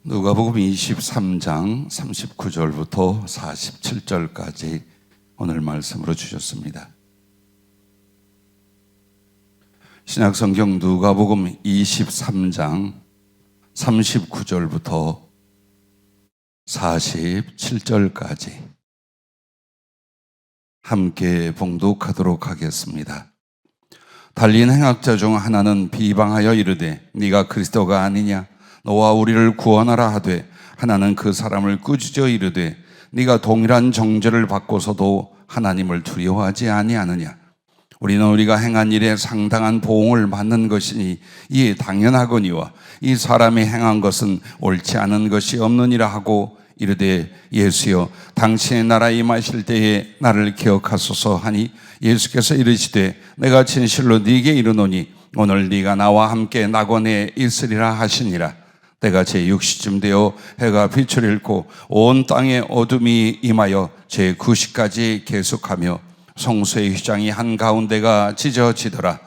누가복음 23장 39절부터 47절까지 오늘 말씀으로 주셨습니다. 신약성경 누가복음 23장 39절부터 47절까지 함께 봉독하도록 하겠습니다. 달린 행악자 중 하나는 비방하여 이르되 네가 그리스도가 아니냐 너와 우리를 구원하라 하되 하나는 그 사람을 꾸짖어 이르되 네가 동일한 정죄를 받고서도 하나님을 두려워하지 아니하느냐 우리는 우리가 행한 일에 상당한 보응을 받는 것이니 이에 당연하거니와 이 사람이 행한 것은 옳지 않은 것이 없느니라 하고 이르되 예수여 당신의 나라에 임하실 때에 나를 기억하소서 하니 예수께서 이르시되 내가 진실로 네게 이르노니 오늘 네가 나와 함께 낙원에 있으리라 하시니라. 때가 제6시쯤 되어 해가 빛을 잃고 온 땅에 어둠이 임하여 제9시까지 계속하며 성소의 휘장이 한가운데가 찢어지더라.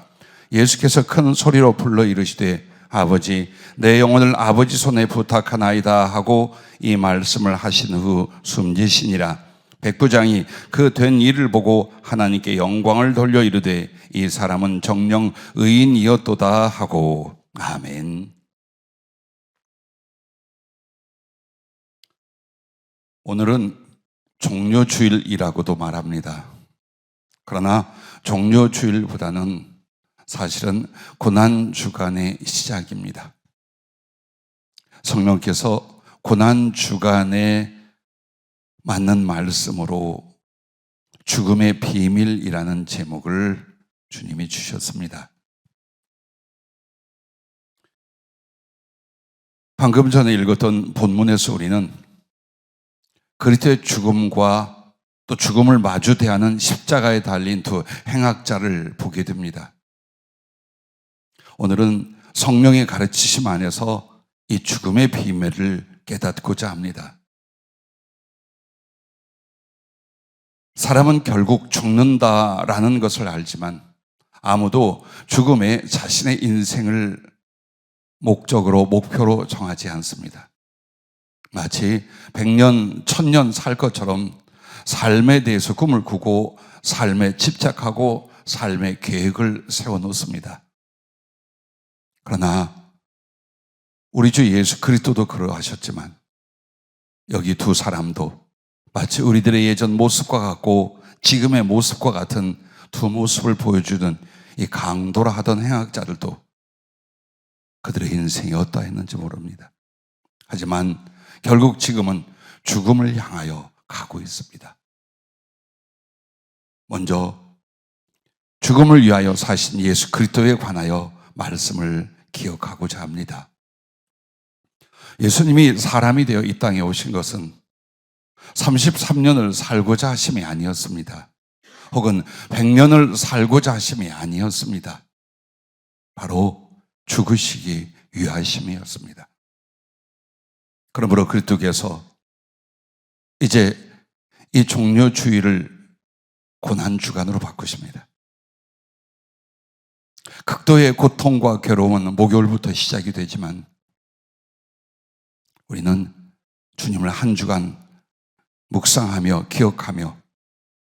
예수께서 큰 소리로 불러 이르시되 아버지 내 영혼을 아버지 손에 부탁하나이다 하고 이 말씀을 하신 후 숨지시니라. 백부장이 그 된 일을 보고 하나님께 영광을 돌려 이르되 이 사람은 정녕 의인이었도다 하고 아멘. 오늘은 종료주일이라고도 말합니다. 그러나 종료주일보다는 사실은 고난주간의 시작입니다. 성령께서 고난주간에 맞는 말씀으로 죽음의 비밀이라는 제목을 주님이 주셨습니다. 방금 전에 읽었던 본문에서 우리는 그리스도의 죽음과 또 죽음을 마주 대하는 십자가에 달린 두 행악자를 보게 됩니다. 오늘은 성령의 가르치심 안에서 이 죽음의 비밀을 깨닫고자 합니다. 사람은 결국 죽는다라는 것을 알지만 아무도 죽음에 자신의 인생을 목표로 정하지 않습니다. 마치 100년, 1000년 살 것처럼 삶에 대해서 꿈을 꾸고 삶에 집착하고 삶의 계획을 세워놓습니다. 그러나 우리 주 예수 그리스도도 그러하셨지만 여기 두 사람도 마치 우리들의 예전 모습과 같고 지금의 모습과 같은 두 모습을 보여주는 이 강도라 하던 행악자들도 그들의 인생이 어떠했는지 모릅니다. 하지만 결국 지금은 죽음을 향하여 가고 있습니다. 먼저 죽음을 위하여 사신 예수 그리스도에 관하여 말씀을 기억하고자 합니다. 예수님이 사람이 되어 이 땅에 오신 것은 33년을 살고자 하심이 아니었습니다. 혹은 100년을 살고자 하심이 아니었습니다. 바로 죽으시기 위하심이었습니다. 그러므로 그리스도께서 이제 이 종료주일을 고난주간으로 바꾸십니다. 극도의 고통과 괴로움은 목요일부터 시작이 되지만 우리는 주님을 한 주간 묵상하며 기억하며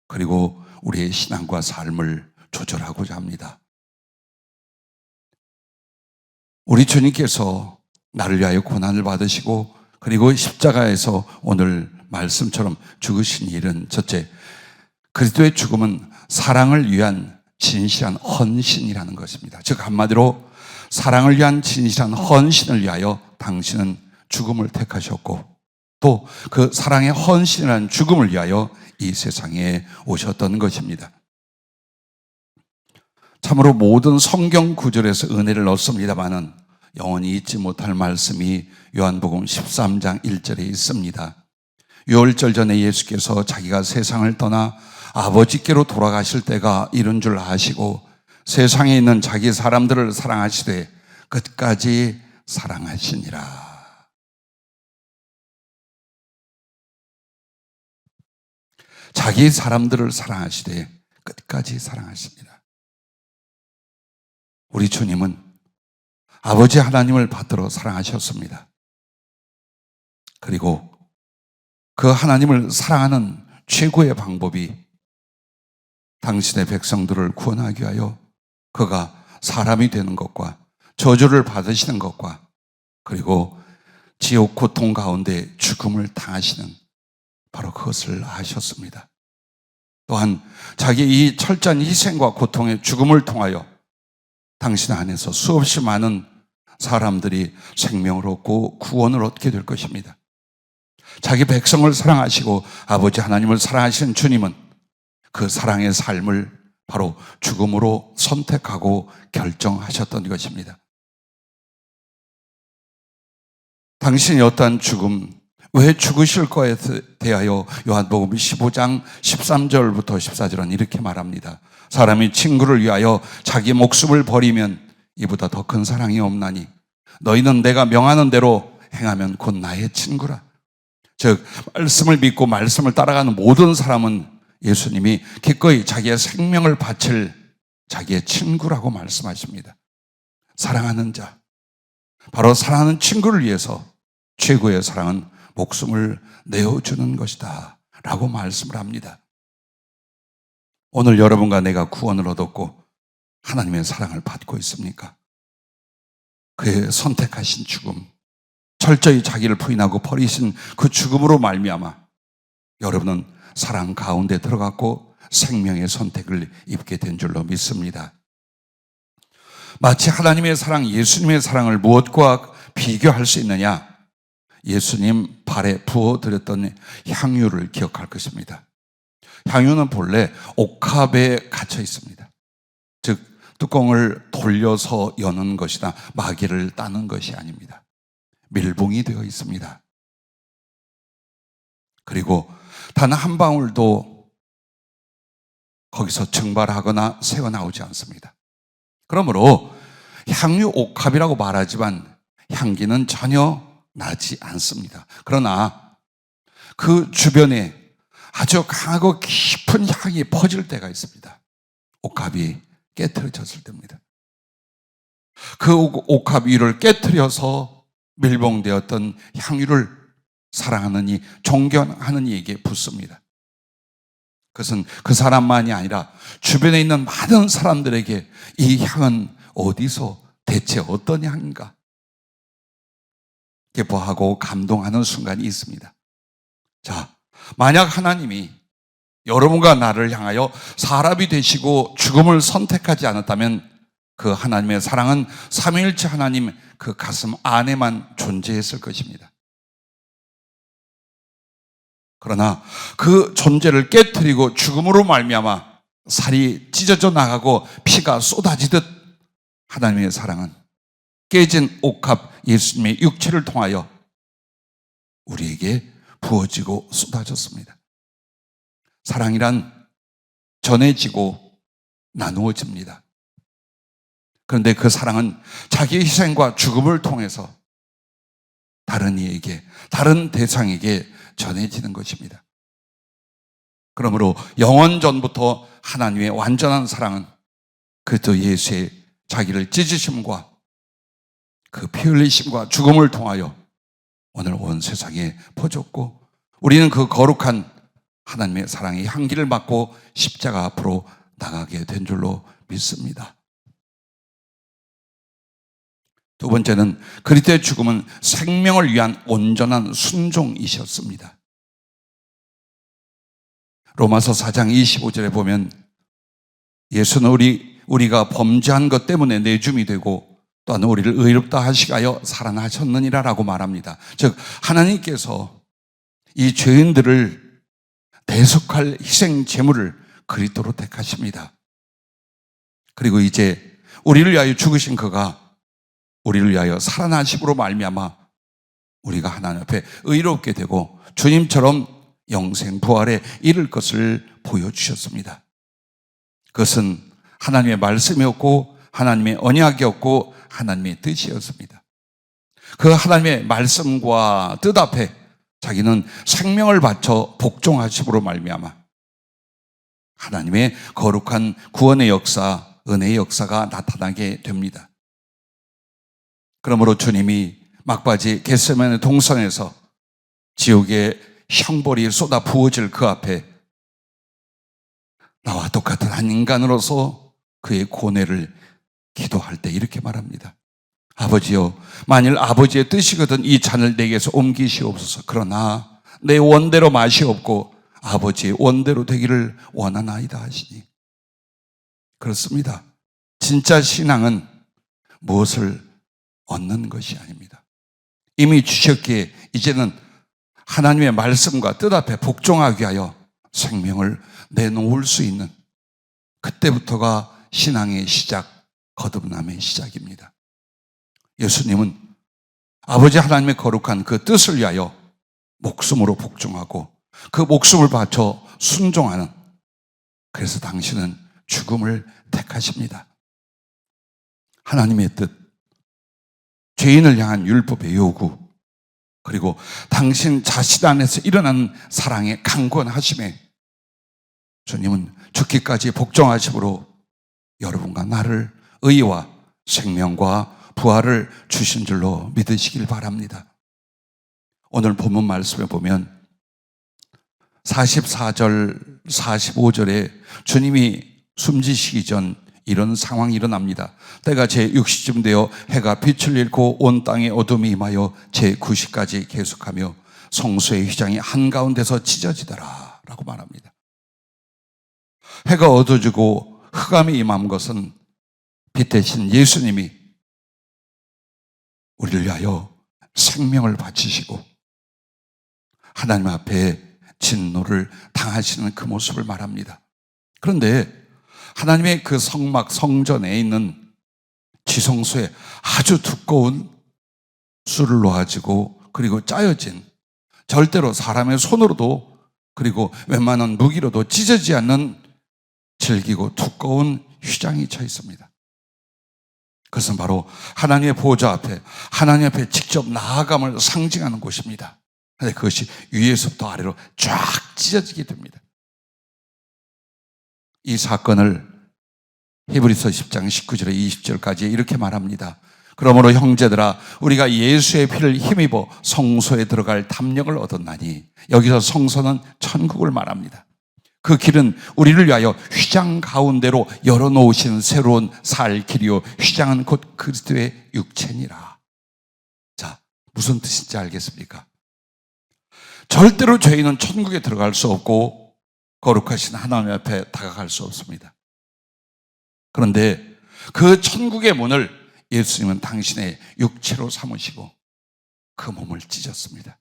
그리고 우리의 신앙과 삶을 조절하고자 합니다. 우리 주님께서 나를 위하여 고난을 받으시고 그리고 십자가에서 오늘 말씀처럼 죽으신 일은 첫째, 그리스도의 죽음은 사랑을 위한 진실한 헌신이라는 것입니다. 즉 한마디로 사랑을 위한 진실한 헌신을 위하여 당신은 죽음을 택하셨고 또 그 사랑의 헌신이라는 죽음을 위하여 이 세상에 오셨던 것입니다. 참으로 모든 성경 구절에서 은혜를 얻습니다마는 영원히 잊지 못할 말씀이 요한복음 13장 1절에 있습니다. 유월절 전에 예수께서 자기가 세상을 떠나 아버지께로 돌아가실 때가 이른 줄 아시고 세상에 있는 자기 사람들을 사랑하시되 끝까지 사랑하시니라. 자기 사람들을 사랑하시되 끝까지 사랑하십니다. 우리 주님은 아버지 하나님을 받들어 사랑하셨습니다. 그리고 그 하나님을 사랑하는 최고의 방법이 당신의 백성들을 구원하기 위하여 그가 사람이 되는 것과 저주를 받으시는 것과 그리고 지옥 고통 가운데 죽음을 당하시는 바로 그것을 아셨습니다. 또한 자기 이 철저한 희생과 고통의 죽음을 통하여 당신 안에서 수없이 많은 사람들이 생명을 얻고 구원을 얻게 될 것입니다. 자기 백성을 사랑하시고 아버지 하나님을 사랑하시는 주님은 그 사랑의 삶을 바로 죽음으로 선택하고 결정하셨던 것입니다. 당신이 어떠한 죽음, 왜 죽으실 거에 대하여 요한복음 15장 13절부터 14절은 이렇게 말합니다. 사람이 친구를 위하여 자기 목숨을 버리면 이보다 더 큰 사랑이 없나니 너희는 내가 명하는 대로 행하면 곧 나의 친구라. 즉 말씀을 믿고 말씀을 따라가는 모든 사람은 예수님이 기꺼이 자기의 생명을 바칠 자기의 친구라고 말씀하십니다. 사랑하는 자, 바로 사랑하는 친구를 위해서 최고의 사랑은 목숨을 내어주는 것이다 라고 말씀을 합니다. 오늘 여러분과 내가 구원을 얻었고 하나님의 사랑을 받고 있습니까? 그의 선택하신 죽음, 철저히 자기를 부인하고 버리신 그 죽음으로 말미암아 여러분은 사랑 가운데 들어갔고 생명의 선택을 입게 된 줄로 믿습니다. 마치 하나님의 사랑, 예수님의 사랑을 무엇과 비교할 수 있느냐? 예수님 발에 부어드렸던 향유를 기억할 것입니다. 향유는 본래 옥합에 갇혀 있습니다. 즉 뚜껑을 돌려서 여는 것이나 마개를 따는 것이 아닙니다. 밀봉이 되어 있습니다. 그리고 단 한 방울도 거기서 증발하거나 새어나오지 않습니다. 그러므로 향유 옥합이라고 말하지만 향기는 전혀 나지 않습니다. 그러나 그 주변에 아주 강하고 깊은 향이 퍼질 때가 있습니다. 옥합이 깨트려졌을 때입니다. 그 옥합 위를 깨트려서 밀봉되었던 향유를 사랑하는 이, 존경하는 이에게 붓습니다. 그것은 그 사람만이 아니라 주변에 있는 많은 사람들에게 이 향은 어디서 대체 어떤 향인가? 기뻐하고 감동하는 순간이 있습니다. 자, 만약 하나님이 여러분과 나를 향하여 사람이 되시고 죽음을 선택하지 않았다면 그 하나님의 사랑은 삼위일체 하나님 그 가슴 안에만 존재했을 것입니다. 그러나 그 존재를 깨트리고 죽음으로 말미암아 살이 찢어져 나가고 피가 쏟아지듯 하나님의 사랑은 깨진 옥합 예수님의 육체를 통하여 우리에게 부어지고 쏟아졌습니다. 사랑이란 전해지고 나누어집니다. 그런데 그 사랑은 자기의 희생과 죽음을 통해서 다른 이에게, 다른 대상에게 전해지는 것입니다. 그러므로 영원전부터 하나님의 완전한 사랑은 그리스도 예수의 자기를 찢으심과 그 피 흘리심과 죽음을 통하여 오늘 온 세상에 퍼졌고 우리는 그 거룩한 하나님의 사랑의 향기를 맡고 십자가 앞으로 나가게 된 줄로 믿습니다. 두 번째는 그리스도의 죽음은 생명을 위한 온전한 순종이셨습니다. 로마서 4장 25절에 보면 예수는 우리가 범죄한 것 때문에 내줌이 되고 또한 우리를 의롭다 하시가여 살아나셨느니라 라고 말합니다. 즉 하나님께서 이 죄인들을 대속할 희생 제물을 그리스도로 택하십니다. 그리고 이제 우리를 위하여 죽으신 그가 우리를 위하여 살아나심으로 말미암아 우리가 하나님 앞에 의롭게 되고 주님처럼 영생 부활에 이를 것을 보여주셨습니다. 그것은 하나님의 말씀이었고 하나님의 언약이었고 하나님의 뜻이었습니다. 그 하나님의 말씀과 뜻 앞에 자기는 생명을 바쳐 복종하심으로 말미암아 하나님의 거룩한 구원의 역사, 은혜의 역사가 나타나게 됩니다. 그러므로 주님이 막바지 겟세마네 동산에서 지옥의 형벌이 쏟아 부어질 그 앞에 나와 똑같은 한 인간으로서 그의 고뇌를 기도할 때 이렇게 말합니다. 아버지여, 만일 아버지의 뜻이거든 이 잔을 내게서 옮기시옵소서. 그러나 내 원대로 마시옵고 아버지의 원대로 되기를 원하나이다 하시니. 그렇습니다. 진짜 신앙은 무엇을 얻는 것이 아닙니다. 이미 주셨기에 이제는 하나님의 말씀과 뜻 앞에 복종하기 위하여 생명을 내놓을 수 있는, 그때부터가 신앙의 시작, 거듭남의 시작입니다. 예수님은 아버지 하나님의 거룩한 그 뜻을 위하여 목숨으로 복종하고 그 목숨을 바쳐 순종하는, 그래서 당신은 죽음을 택하십니다. 하나님의 뜻, 죄인을 향한 율법의 요구, 그리고 당신 자신 안에서 일어나는 사랑의 강권하심에 주님은 죽기까지 복종하심으로 여러분과 나를 의와 생명과 부활을 주신 줄로 믿으시길 바랍니다. 오늘 본문 말씀에 보면 44절, 45절에 주님이 숨지시기 전 이런 상황이 일어납니다. 때가 제60쯤 되어 해가 빛을 잃고 온 땅에 어둠이 임하여 제90까지 계속하며 성소의 휘장이 한가운데서 찢어지더라 라고 말합니다. 해가 어두워지고 흑암이 임한 것은 빛 대신 예수님이 우리를 위하여 생명을 바치시고 하나님 앞에 진노를 당하시는 그 모습을 말합니다. 그런데 하나님의 그 성막 성전에 있는 지성소에 아주 두꺼운 술을 놓아지고 그리고 짜여진, 절대로 사람의 손으로도 그리고 웬만한 무기로도 찢어지지 않는 질기고 두꺼운 휘장이 쳐 있습니다. 그것은 바로 하나님의 보좌 앞에, 하나님 앞에 직접 나아감을 상징하는 곳입니다. 그런데 그것이 위에서부터 아래로 쫙 찢어지게 됩니다. 이 사건을 히브리서 10장 19절에 20절까지 이렇게 말합니다. 그러므로 형제들아, 우리가 예수의 피를 힘입어 성소에 들어갈 담력을 얻었나니, 여기서 성소는 천국을 말합니다. 그 길은 우리를 위하여 휘장 가운데로 열어놓으신 새로운 살 길이요, 휘장은 곧 그리스도의 육체니라. 자, 무슨 뜻인지 알겠습니까? 절대로 죄인은 천국에 들어갈 수 없고 거룩하신 하나님 앞에 다가갈 수 없습니다. 그런데 그 천국의 문을 예수님은 당신의 육체로 삼으시고 그 몸을 찢었습니다.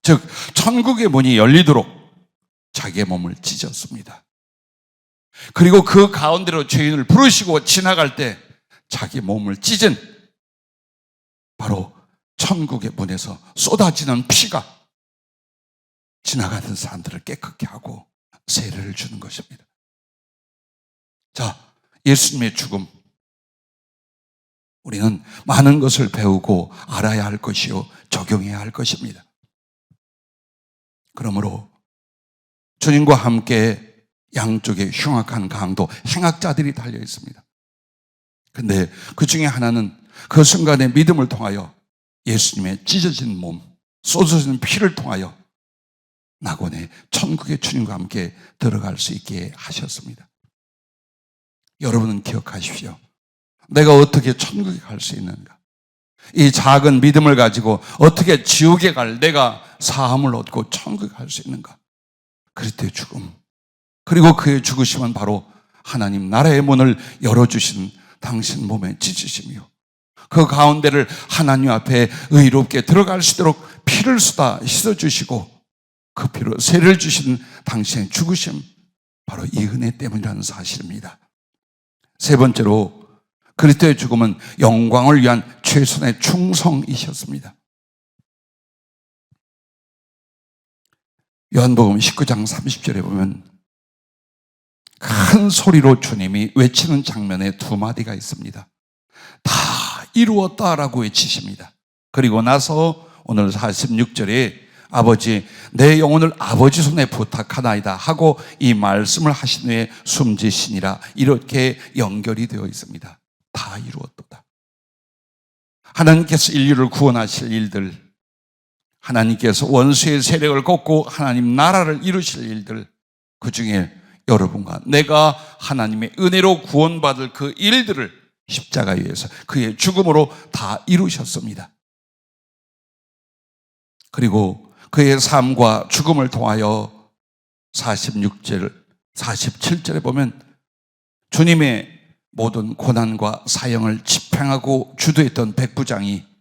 즉 천국의 문이 열리도록 자기의 몸을 찢었습니다. 그리고 그 가운데로 죄인을 부르시고 지나갈 때 자기 몸을 찢은, 바로 천국의 문에서 쏟아지는 피가 지나가는 사람들을 깨끗게 하고 세례를 주는 것입니다. 자, 예수님의 죽음, 우리는 많은 것을 배우고 알아야 할 것이요, 적용해야 할 것입니다. 그러므로 주님과 함께 양쪽에 흉악한 강도, 행악자들이 달려 있습니다. 그런데 그 중에 하나는 그 순간의 믿음을 통하여 예수님의 찢어진 몸, 쏟아지는 피를 통하여 낙원의 천국의 주님과 함께 들어갈 수 있게 하셨습니다. 여러분은 기억하십시오. 내가 어떻게 천국에 갈 수 있는가? 이 작은 믿음을 가지고 어떻게 지옥에 갈, 내가 사함을 얻고 천국에 갈 수 있는가? 그리스도의 죽음, 그리고 그의 죽으심은 바로 하나님 나라의 문을 열어주신 당신 몸의 찢으심이요, 그 가운데를 하나님 앞에 의롭게 들어갈 수 있도록 피를 쏟아 씻어주시고 그 피로 세례를 주신 당신의 죽으심, 바로 이 은혜 때문이라는 사실입니다. 세 번째로, 그리스도의 죽음은 영광을 위한 최선의 충성이셨습니다. 요한복음 19장 30절에 보면 큰 소리로 주님이 외치는 장면에 두 마디가 있습니다. 다 이루었다라고 외치십니다. 그리고 나서 오늘 46절에 아버지, 내 영혼을 아버지 손에 부탁하나이다 하고 이 말씀을 하신 후에 숨지시니라, 이렇게 연결이 되어 있습니다. 다 이루었도다. 하나님께서 인류를 구원하실 일들, 하나님께서 원수의 세력을 꺾고 하나님 나라를 이루실 일들, 그 중에 여러분과 내가 하나님의 은혜로 구원받을 그 일들을 십자가 위에서 그의 죽음으로 다 이루셨습니다. 그리고 그의 삶과 죽음을 통하여 47절에 보면 주님의 모든 고난과 사형을 집행하고 주도했던 백부장이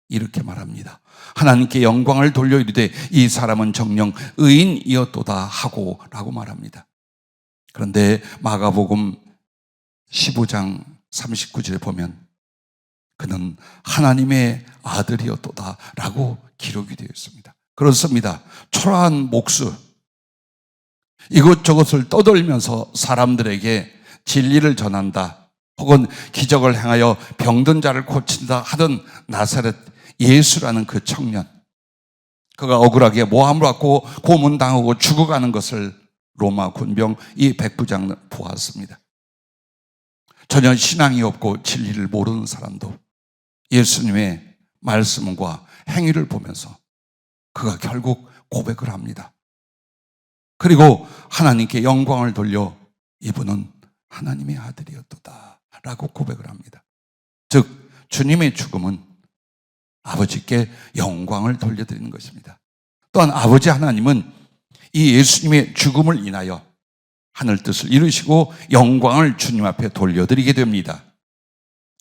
이렇게 말합니다. 하나님께 영광을 돌려 이르되 이 사람은 정녕 의인이었도다 하고 라고 말합니다. 그런데 마가복음 15장 39절에 보면 그는 하나님의 아들이었도다 라고 기록이 되어 있습니다. 그렇습니다. 초라한 목수, 이것저것을 떠돌면서 사람들에게 진리를 전한다, 혹은 기적을 행하여 병든 자를 고친다 하던 나사렛 예수라는 그 청년, 그가 억울하게 모함을 받고 고문당하고 죽어가는 것을 로마 군병 이 백부장은 보았습니다. 전혀 신앙이 없고 진리를 모르는 사람도 예수님의 말씀과 행위를 보면서 그가 결국 고백을 합니다. 그리고 하나님께 영광을 돌려 이분은 하나님의 아들이었도다 라고 고백을 합니다. 즉 주님의 죽음은 아버지께 영광을 돌려드리는 것입니다. 또한 아버지 하나님은 이 예수님의 죽음을 인하여 하늘 뜻을 이루시고 영광을 주님 앞에 돌려드리게 됩니다.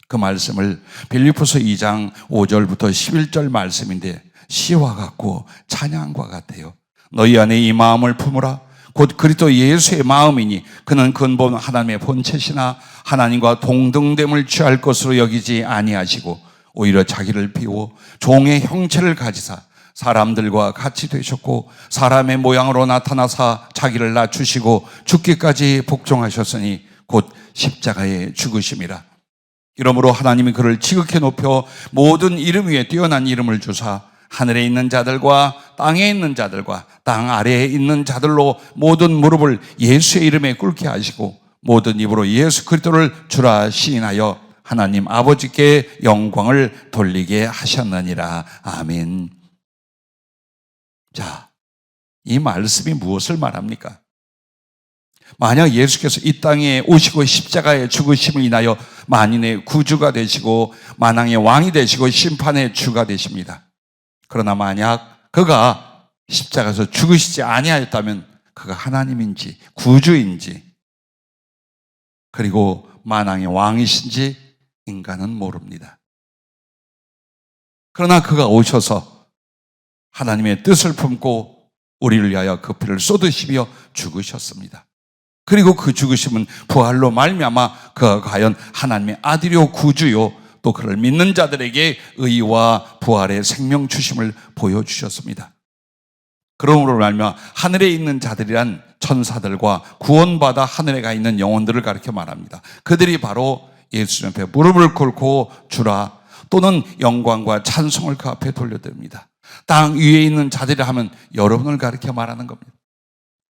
그 말씀을 빌립보서 2장 5절부터 11절 말씀인데 시와 같고 찬양과 같아요. 너희 안에 이 마음을 품으라. 곧 그리스도 예수의 마음이니 그는 근본 하나님의 본체시나 하나님과 동등됨을 취할 것으로 여기지 아니하시고 오히려 자기를 비워 종의 형체를 가지사 사람들과 같이 되셨고 사람의 모양으로 나타나사 자기를 낮추시고 죽기까지 복종하셨으니 곧 십자가에 죽으심이라. 이러므로 하나님이 그를 지극히 높여 모든 이름 위에 뛰어난 이름을 주사 하늘에 있는 자들과 땅에 있는 자들과 땅 아래에 있는 자들로 모든 무릎을 예수의 이름에 꿇게 하시고 모든 입으로 예수 그리스도를 주라 시인하여 하나님 아버지께 영광을 돌리게 하셨느니라. 아멘. 자, 이 말씀이 무엇을 말합니까? 만약 예수께서 이 땅에 오시고 십자가에 죽으심을 인하여 만인의 구주가 되시고 만왕의 왕이 되시고 심판의 주가 되십니다. 그러나 만약 그가 십자가에서 죽으시지 아니하였다면 그가 하나님인지 구주인지 그리고 만왕의 왕이신지 인간은 모릅니다. 그러나 그가 오셔서 하나님의 뜻을 품고 우리를 위하여 그 피를 쏟으시며 죽으셨습니다. 그리고 그 죽으심은 부활로 말미암아 그가 과연 하나님의 아들이요 구주요 또 그를 믿는 자들에게 의와 부활의 생명 주심을 보여주셨습니다. 그러므로 말미암아 하늘에 있는 자들이란 천사들과 구원받아 하늘에 가 있는 영혼들을 가리켜 말합니다. 그들이 바로 예수님 앞에 무릎을 꿇고 주라 또는 영광과 찬송을 그 앞에 돌려드립니다. 땅 위에 있는 자들이라 하면 여러분을 가리켜 말하는 겁니다.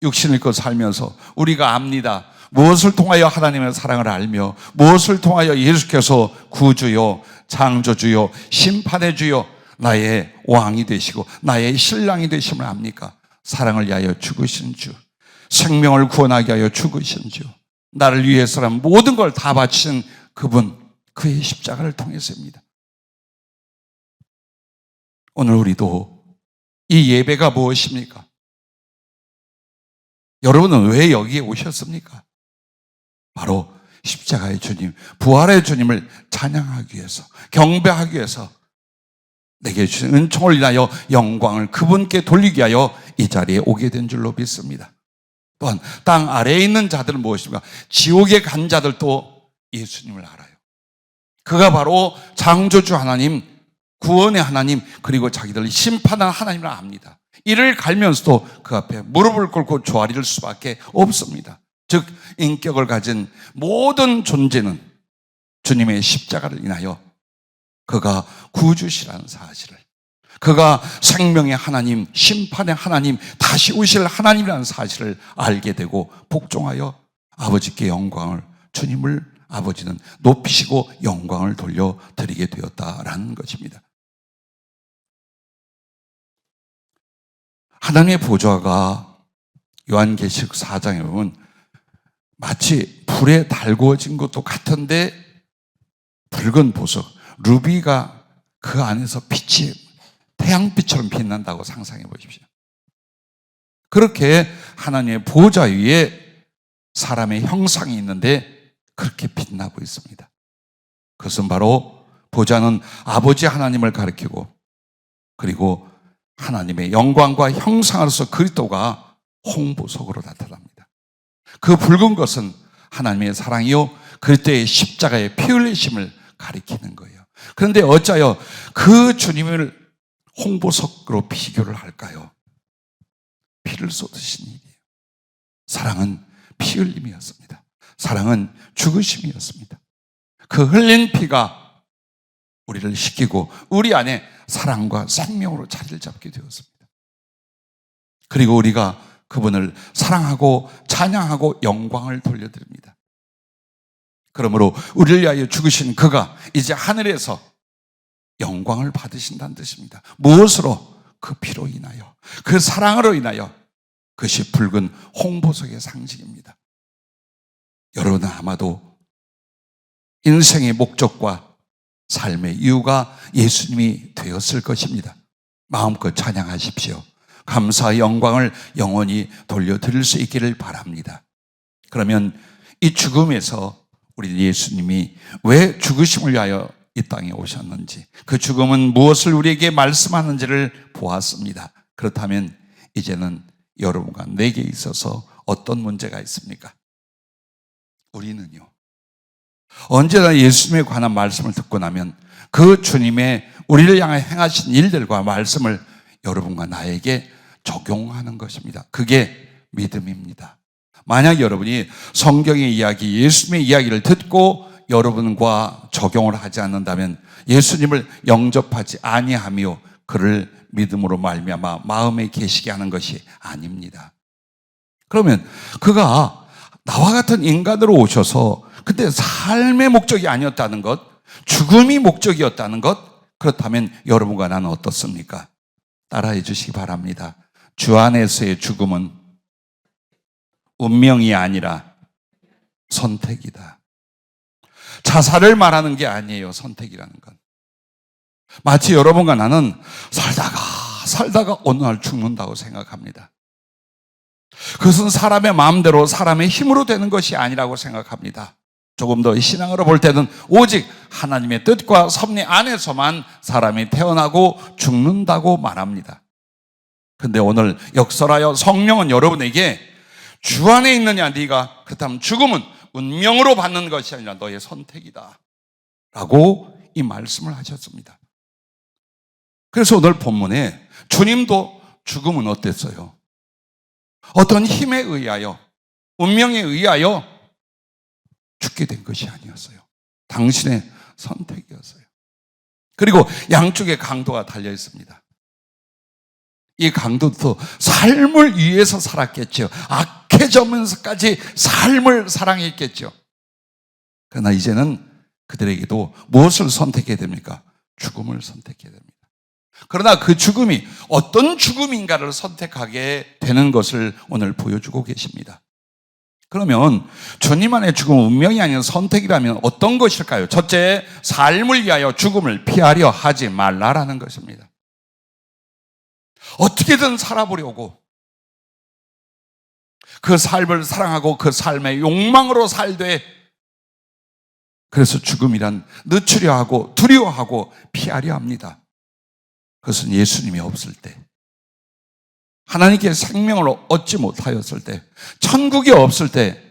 육신을 입고 살면서 우리가 압니다. 무엇을 통하여 하나님의 사랑을 알며 무엇을 통하여 예수께서 구주요 창조주요 심판의 주요 나의 왕이 되시고 나의 신랑이 되심을 압니까? 사랑을 위하여 죽으신 주, 생명을 구원하게 하여 죽으신 주, 나를 위해서란 모든 걸 다 바친 그분, 그의 십자가를 통해서입니다. 오늘 우리도 이 예배가 무엇입니까? 여러분은 왜 여기에 오셨습니까? 바로 십자가의 주님, 부활의 주님을 찬양하기 위해서, 경배하기 위해서 내게 주신 은총을 인하여 영광을 그분께 돌리기 위하여 이 자리에 오게 된 줄로 믿습니다. 또한 땅 아래에 있는 자들은 무엇입니까? 지옥에 간 자들도 예수님을 알아요. 그가 바로 창조주 하나님, 구원의 하나님, 그리고 자기들을 심판한 하나님을 압니다. 이를 갈면서도 그 앞에 무릎을 꿇고 조아릴 수밖에 없습니다. 즉 인격을 가진 모든 존재는 주님의 십자가를 인하여 그가 구주시라는 사실을, 그가 생명의 하나님, 심판의 하나님, 다시 오실 하나님이라는 사실을 알게 되고 복종하여 아버지께 영광을, 주님을 아버지는 높이시고 영광을 돌려드리게 되었다라는 것입니다. 하나님의 보좌가 요한계시록 4장에 보면 마치 불에 달구어진 것도 같은데 붉은 보석, 루비가 그 안에서 빛이 태양빛처럼 빛난다고 상상해 보십시오. 그렇게 하나님의 보좌 위에 사람의 형상이 있는데 그렇게 빛나고 있습니다. 그것은 바로 보좌는 아버지 하나님을 가리키고 그리고 하나님의 영광과 형상으로서 그리스도가 홍보석으로 나타납니다. 그 붉은 것은 하나님의 사랑이요 그리스도의 십자가의 피 흘리심을 가리키는 거예요. 그런데 어찌하여 그 주님을 홍보석으로 비교를 할까요? 피를 쏟으신 일이에요. 사랑은 피 흘림이었습니다. 사랑은 죽으심이었습니다. 그 흘린 피가 우리를 씻기고 우리 안에 사랑과 생명으로 자리를 잡게 되었습니다. 그리고 우리가 그분을 사랑하고 찬양하고 영광을 돌려드립니다. 그러므로 우리를 위하여 죽으신 그가 이제 하늘에서 영광을 받으신다는 뜻입니다. 무엇으로? 그 피로 인하여, 그 사랑으로 인하여. 그것이 붉은 홍보석의 상징입니다. 여러분은 아마도 인생의 목적과 삶의 이유가 예수님이 되었을 것입니다. 마음껏 찬양하십시오. 감사의 영광을 영원히 돌려드릴 수 있기를 바랍니다. 그러면 이 죽음에서 우리 예수님이 왜 죽으심을 위하여 이 땅에 오셨는지, 그 죽음은 무엇을 우리에게 말씀하는지를 보았습니다. 그렇다면 이제는 여러분과 내게 있어서 어떤 문제가 있습니까? 우리는요, 언제나 예수님에 관한 말씀을 듣고 나면 그 주님의 우리를 향해 행하신 일들과 말씀을 여러분과 나에게 적용하는 것입니다. 그게 믿음입니다. 만약 여러분이 성경의 이야기, 예수님의 이야기를 듣고 여러분과 적용을 하지 않는다면 예수님을 영접하지 아니하며 그를 믿음으로 말미암아 마음에 계시게 하는 것이 아닙니다. 그러면 그가 나와 같은 인간으로 오셔서 근데 삶의 목적이 아니었다는 것, 죽음이 목적이었다는 것, 그렇다면 여러분과 나는 어떻습니까? 따라해 주시기 바랍니다. 주 안에서의 죽음은 운명이 아니라 선택이다. 자살을 말하는 게 아니에요, 선택이라는 건. 마치 여러분과 나는 살다가 어느 날 죽는다고 생각합니다. 그것은 사람의 마음대로 사람의 힘으로 되는 것이 아니라고 생각합니다. 조금 더 신앙으로 볼 때는 오직 하나님의 뜻과 섭리 안에서만 사람이 태어나고 죽는다고 말합니다. 그런데 오늘 역설하여 성령은 여러분에게 주 안에 있느냐 네가, 그렇다면 죽음은 운명으로 받는 것이 아니라 너의 선택이다 라고 이 말씀을 하셨습니다. 그래서 오늘 본문에 주님도 죽음은 어땠어요? 어떤 힘에 의하여, 운명에 의하여 죽게 된 것이 아니었어요. 당신의 선택이었어요. 그리고 양쪽에 강도가 달려 있습니다. 이 강도도 삶을 위해서 살았겠죠. 악해져면서까지 삶을 사랑했겠죠. 그러나 이제는 그들에게도 무엇을 선택해야 됩니까? 죽음을 선택해야 됩니다. 그러나 그 죽음이 어떤 죽음인가를 선택하게 되는 것을 오늘 보여주고 계십니다. 그러면 주님 안에 죽음은 운명이 아닌 선택이라면 어떤 것일까요? 첫째, 삶을 위하여 죽음을 피하려 하지 말라라는 것입니다. 어떻게든 살아보려고, 그 삶을 사랑하고 그 삶의 욕망으로 살되, 그래서 죽음이란 늦추려 하고 두려워하고 피하려 합니다. 그것은 예수님이 없을 때, 하나님께 생명을 얻지 못하였을 때, 천국이 없을 때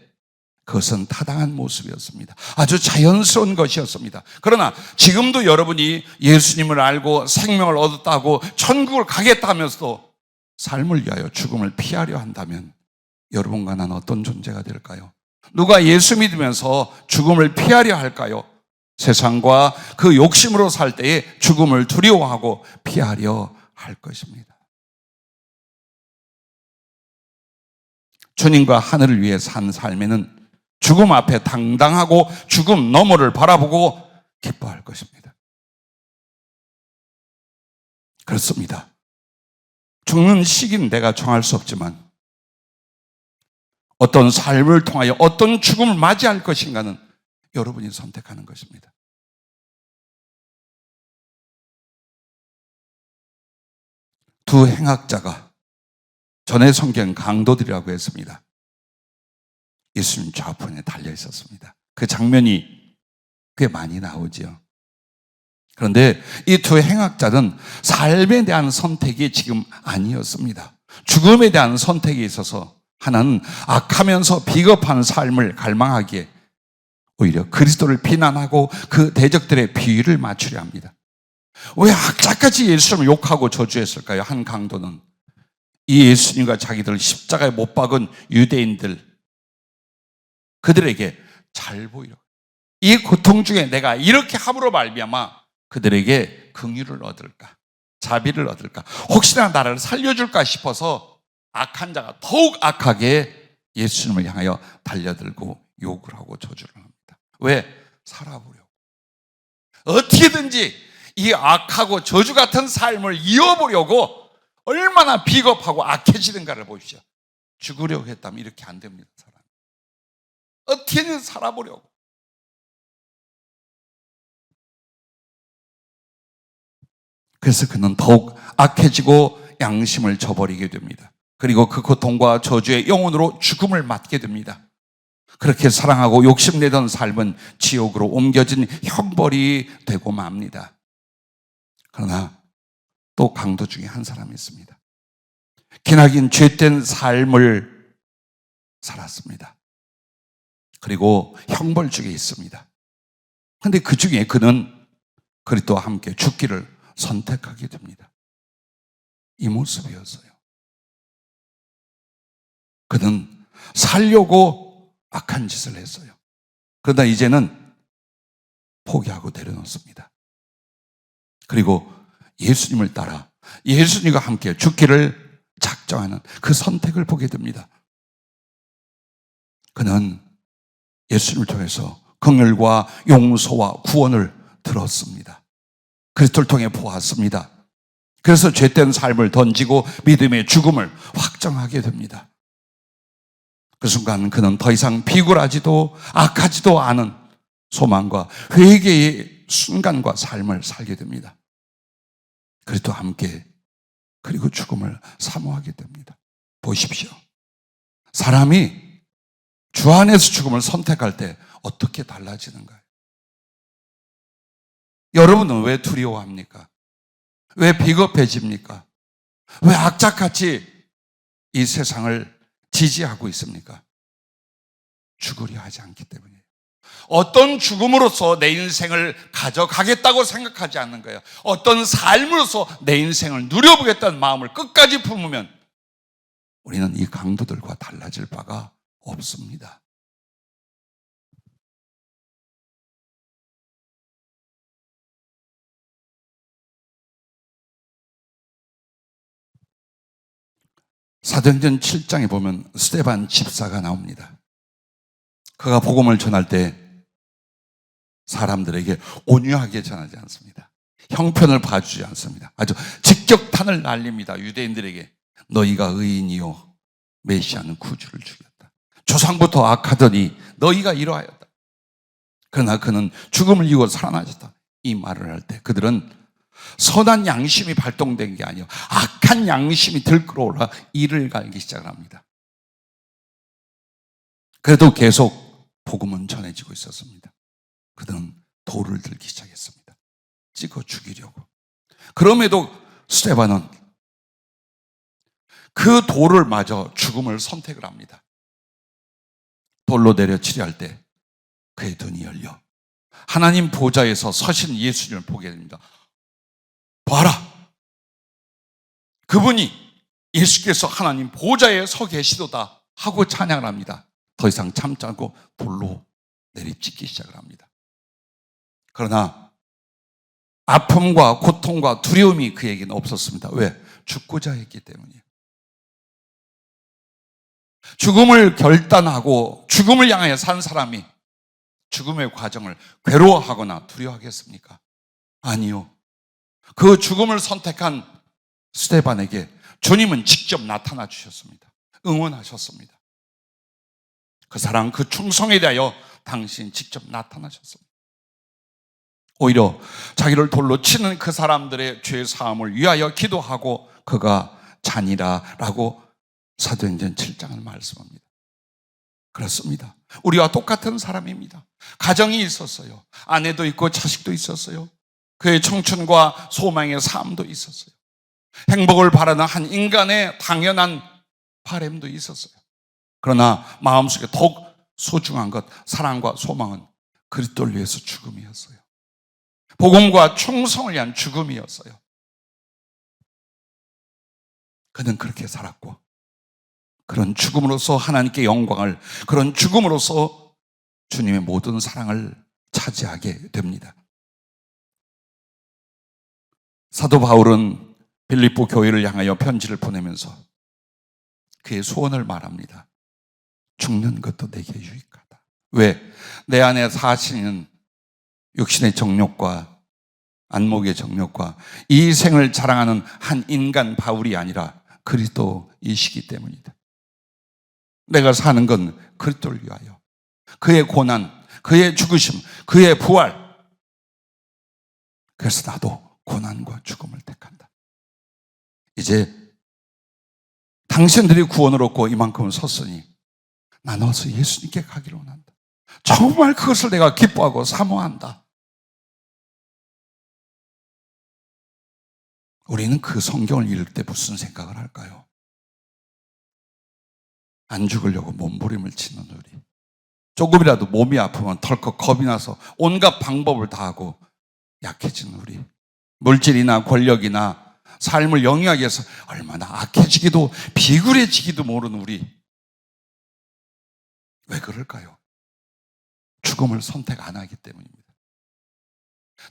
그것은 타당한 모습이었습니다. 아주 자연스러운 것이었습니다. 그러나 지금도 여러분이 예수님을 알고 생명을 얻었다고 천국을 가겠다 하면서도 삶을 위하여 죽음을 피하려 한다면 여러분과 나는 어떤 존재가 될까요? 누가 예수 믿으면서 죽음을 피하려 할까요? 세상과 그 욕심으로 살 때에 죽음을 두려워하고 피하려 할 것입니다. 주님과 하늘을 위해 산 삶에는 죽음 앞에 당당하고 죽음 너머를 바라보고 기뻐할 것입니다. 그렇습니다. 죽는 시기는 내가 정할 수 없지만 어떤 삶을 통하여 어떤 죽음을 맞이할 것인가는 여러분이 선택하는 것입니다. 두 행악자가 전에 성경 강도들이라고 했습니다. 예수님 좌편에 달려 있었습니다. 그 장면이 꽤 많이 나오지요. 그런데 이 두 행악자는 삶에 대한 선택이 지금 아니었습니다. 죽음에 대한 선택에 있어서 하나는 악하면서 비겁한 삶을 갈망하기에 오히려 그리스도를 비난하고 그 대적들의 비위를 맞추려 합니다. 왜 악자까지 예수님을 욕하고 저주했을까요? 한 강도는 이 예수님과 자기들 십자가에 못 박은 유대인들, 그들에게 잘 보이려, 이 고통 중에 내가 이렇게 함으로 말미암아 그들에게 긍휼을 얻을까, 자비를 얻을까, 혹시나 나를 살려줄까 싶어서 악한 자가 더욱 악하게 예수님을 향하여 달려들고 욕을 하고 저주를 합니다. 왜? 살아보려고. 어떻게든지 이 악하고 저주 같은 삶을 이어보려고 얼마나 비겁하고 악해지는가를 보십시오. 죽으려고 했다면 이렇게 안 됩니다. 사람. 어떻게든 살아보려고. 그래서 그는 더욱 악해지고 양심을 저버리게 됩니다. 그리고 그 고통과 저주의 영혼으로 죽음을 맞게 됩니다. 그렇게 사랑하고 욕심내던 삶은 지옥으로 옮겨진 형벌이 되고 맙니다. 그러나 또 강도 중에 한 사람이 있습니다. 기나긴 죄된 삶을 살았습니다. 그리고 형벌 중에 있습니다. 그런데 그 중에 그는 그리스도와 함께 죽기를 선택하게 됩니다. 이 모습이었어요. 그는 살려고 악한 짓을 했어요. 그러다 이제는 포기하고 내려놓습니다. 그리고 예수님을 따라 예수님과 함께 죽기를 작정하는 그 선택을 보게 됩니다. 그는 예수님을 통해서 긍휼과 용서와 구원을 들었습니다. 그리스도를 통해 보았습니다. 그래서 죄된 삶을 던지고 믿음의 죽음을 확정하게 됩니다. 그 순간 그는 더 이상 비굴하지도 악하지도 않은 소망과 회개의 순간과 삶을 살게 됩니다. 그리스도와 함께 그리고 죽음을 사모하게 됩니다. 보십시오. 사람이 주 안에서 죽음을 선택할 때 어떻게 달라지는가요? 여러분은 왜 두려워합니까? 왜 비겁해집니까? 왜 악착같이 이 세상을 지지하고 있습니까? 죽으려 하지 않기 때문이에요. 어떤 죽음으로서 내 인생을 가져가겠다고 생각하지 않는 거예요. 어떤 삶으로서 내 인생을 누려보겠다는 마음을 끝까지 품으면 우리는 이 강도들과 달라질 바가 없습니다. 사도행전 7장에 보면 스데반 집사가 나옵니다. 그가 복음을 전할 때 사람들에게 온유하게 전하지 않습니다. 형편을 봐주지 않습니다. 아주 직격탄을 날립니다. 유대인들에게 너희가 의인이요 메시아는 구주를 죽였다. 조상부터 악하더니 너희가 이러하였다. 그러나 그는 죽음을 이기고 살아나셨다. 이 말을 할 때 그들은 선한 양심이 발동된 게 아니요 악한 양심이 들끓어올라 이를 갈기 시작을 합니다. 그래도 계속 복음은 전해지고 있었습니다. 그들은 돌을 들기 시작했습니다. 찍어 죽이려고. 그럼에도 스데반은 그 돌을 마저 죽음을 선택을 합니다. 돌로 내려치려 할 때 그의 눈이 열려 하나님 보좌에서 서신 예수님을 보게 됩니다. 봐라. 그분이 예수께서 하나님 보좌에 서 계시도다 하고 찬양을 합니다. 더 이상 참지 않고 돌로 내리찍기 시작을 합니다. 그러나 아픔과 고통과 두려움이 그에게는 없었습니다. 왜? 죽고자 했기 때문이에요. 죽음을 결단하고 죽음을 향하여 산 사람이 죽음의 과정을 괴로워하거나 두려워하겠습니까? 아니요. 그 죽음을 선택한 스데반에게 주님은 직접 나타나 주셨습니다. 응원하셨습니다. 그 사랑, 그 충성에 대하여 당신 직접 나타나셨습니다. 오히려 자기를 돌로 치는 그 사람들의 죄 사함을 위하여 기도하고 그가 자니라라고 사도행전 7장을 말씀합니다. 그렇습니다. 우리와 똑같은 사람입니다. 가정이 있었어요. 아내도 있고 자식도 있었어요. 그의 청춘과 소망의 삶도 있었어요. 행복을 바라는 한 인간의 당연한 바람도 있었어요. 그러나 마음속에 더욱 소중한 것, 사랑과 소망은 그리스도를 위해서 죽음이었어요. 복음과 충성을 위한 죽음이었어요. 그는 그렇게 살았고, 그런 죽음으로써 하나님께 영광을, 그런 죽음으로써 주님의 모든 사랑을 차지하게 됩니다. 사도 바울은 빌립보 교회를 향하여 편지를 보내면서 그의 소원을 말합니다. 죽는 것도 내게 유익하다. 왜? 내 안에 사시는 육신의 정욕과 안목의 정욕과 이 생을 자랑하는 한 인간 바울이 아니라 그리스도이시기 때문이다. 내가 사는 건 그리스도를 위하여, 그의 고난, 그의 죽으심, 그의 부활. 그래서 나도 고난과 죽음을 택한다. 이제 당신들이 구원을 얻고 이만큼 섰으니 난 어서 예수님께 가기를 원한다. 정말 그것을 내가 기뻐하고 사모한다. 우리는 그 성경을 읽을 때 무슨 생각을 할까요? 안 죽으려고 몸부림을 치는 우리, 조금이라도 몸이 아프면 덜컥 겁이 나서 온갖 방법을 다 하고 약해지는 우리, 물질이나 권력이나 삶을 영위하기 위해서 얼마나 악해지기도 비굴해지기도 모르는 우리, 왜 그럴까요? 죽음을 선택 안 하기 때문입니다.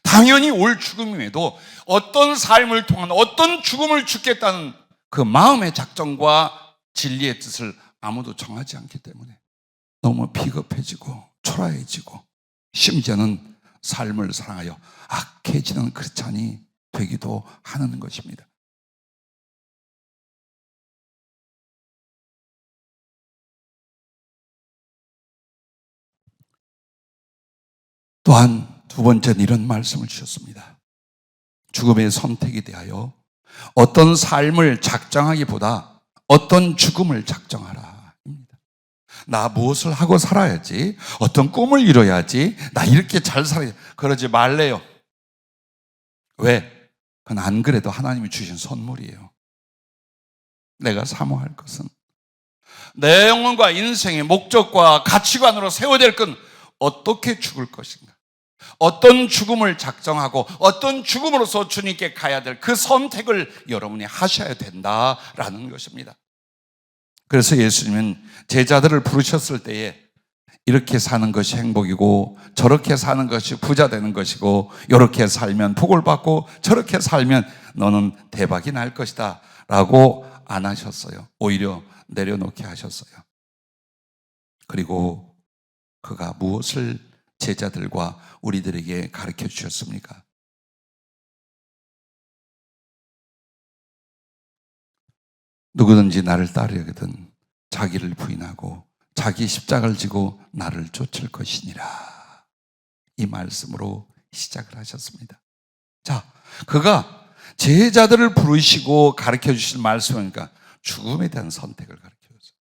당연히 올 죽음임에도 어떤 삶을 통한 어떤 죽음을 죽겠다는 그 마음의 작정과 진리의 뜻을 아무도 정하지 않기 때문에 너무 비겁해지고 초라해지고 심지어는 삶을 사랑하여 악해지는 크리스찬이 되기도 하는 것입니다. 또한 두 번째는 이런 말씀을 주셨습니다. 죽음의 선택에 대하여 어떤 삶을 작정하기보다 어떤 죽음을 작정하라 입니다. 나 무엇을 하고 살아야지, 어떤 꿈을 이뤄야지, 나 이렇게 잘 살아야지, 그러지 말래요. 왜? 그건 안 그래도 하나님이 주신 선물이에요. 내가 사모할 것은 내 영혼과 인생의 목적과 가치관으로 세워야 될 건 어떻게 죽을 것인가, 어떤 죽음을 작정하고 어떤 죽음으로서 주님께 가야 될 그 선택을 여러분이 하셔야 된다라는 것입니다. 그래서 예수님은 제자들을 부르셨을 때에 이렇게 사는 것이 행복이고 저렇게 사는 것이 부자 되는 것이고 이렇게 살면 복을 받고 저렇게 살면 너는 대박이 날 것이다 라고 안 하셨어요. 오히려 내려놓게 하셨어요. 그리고 그가 무엇을 제자들과 우리들에게 가르쳐 주셨습니까? 누구든지 나를 따르거든 자기를 부인하고 자기 십자가를 지고 나를 쫓을 것이니라. 이 말씀으로 시작을 하셨습니다. 자, 그가 제자들을 부르시고 가르쳐 주실 말씀이니까 죽음에 대한 선택을 가르쳐 줬어요.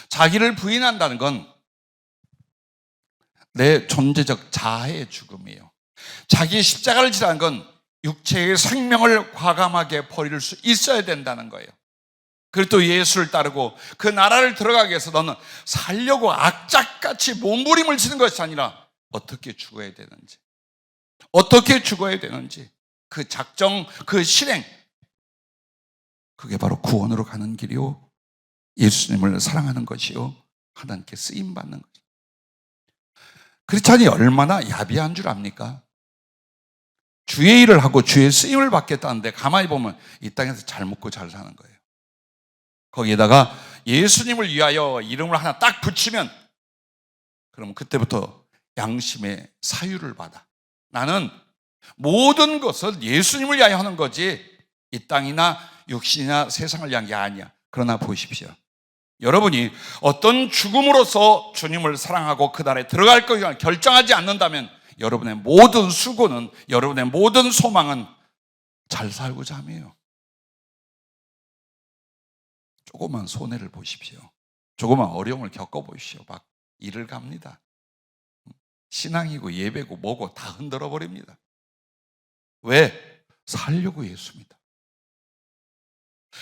자기를 부인한다는 건 내 존재적 자아의 죽음이에요. 자기 십자가를 지라는 건 육체의 생명을 과감하게 버릴 수 있어야 된다는 거예요. 그리고 또 예수를 따르고 그 나라를 들어가기 위해서 너는 살려고 악착같이 몸부림을 치는 것이 아니라 어떻게 죽어야 되는지, 어떻게 죽어야 되는지 그 작정, 그 실행, 그게 바로 구원으로 가는 길이요, 예수님을 사랑하는 것이요, 하나님께 쓰임받는 것이요. 크리스찬이 얼마나 야비한 줄 압니까? 주의 일을 하고 주의 쓰임을 받겠다는데 가만히 보면 이 땅에서 잘 먹고 잘 사는 거예요. 거기에다가 예수님을 위하여 이름을 하나 딱 붙이면 그러면 그때부터 양심의 사유를 받아. 나는 모든 것을 예수님을 위하여 하는 거지 이 땅이나 육신이나 세상을 위한 게 아니야. 그러나 보십시오. 여러분이 어떤 죽음으로서 주님을 사랑하고 그 날에 들어갈 것을 결정하지 않는다면 여러분의 모든 수고는, 여러분의 모든 소망은 잘 살고자 함이에요. 조그만 손해를 보십시오. 조그만 어려움을 겪어보십시오. 막 일을 갑니다. 신앙이고 예배고 뭐고 다 흔들어 버립니다. 왜? 살려고 예수입니다.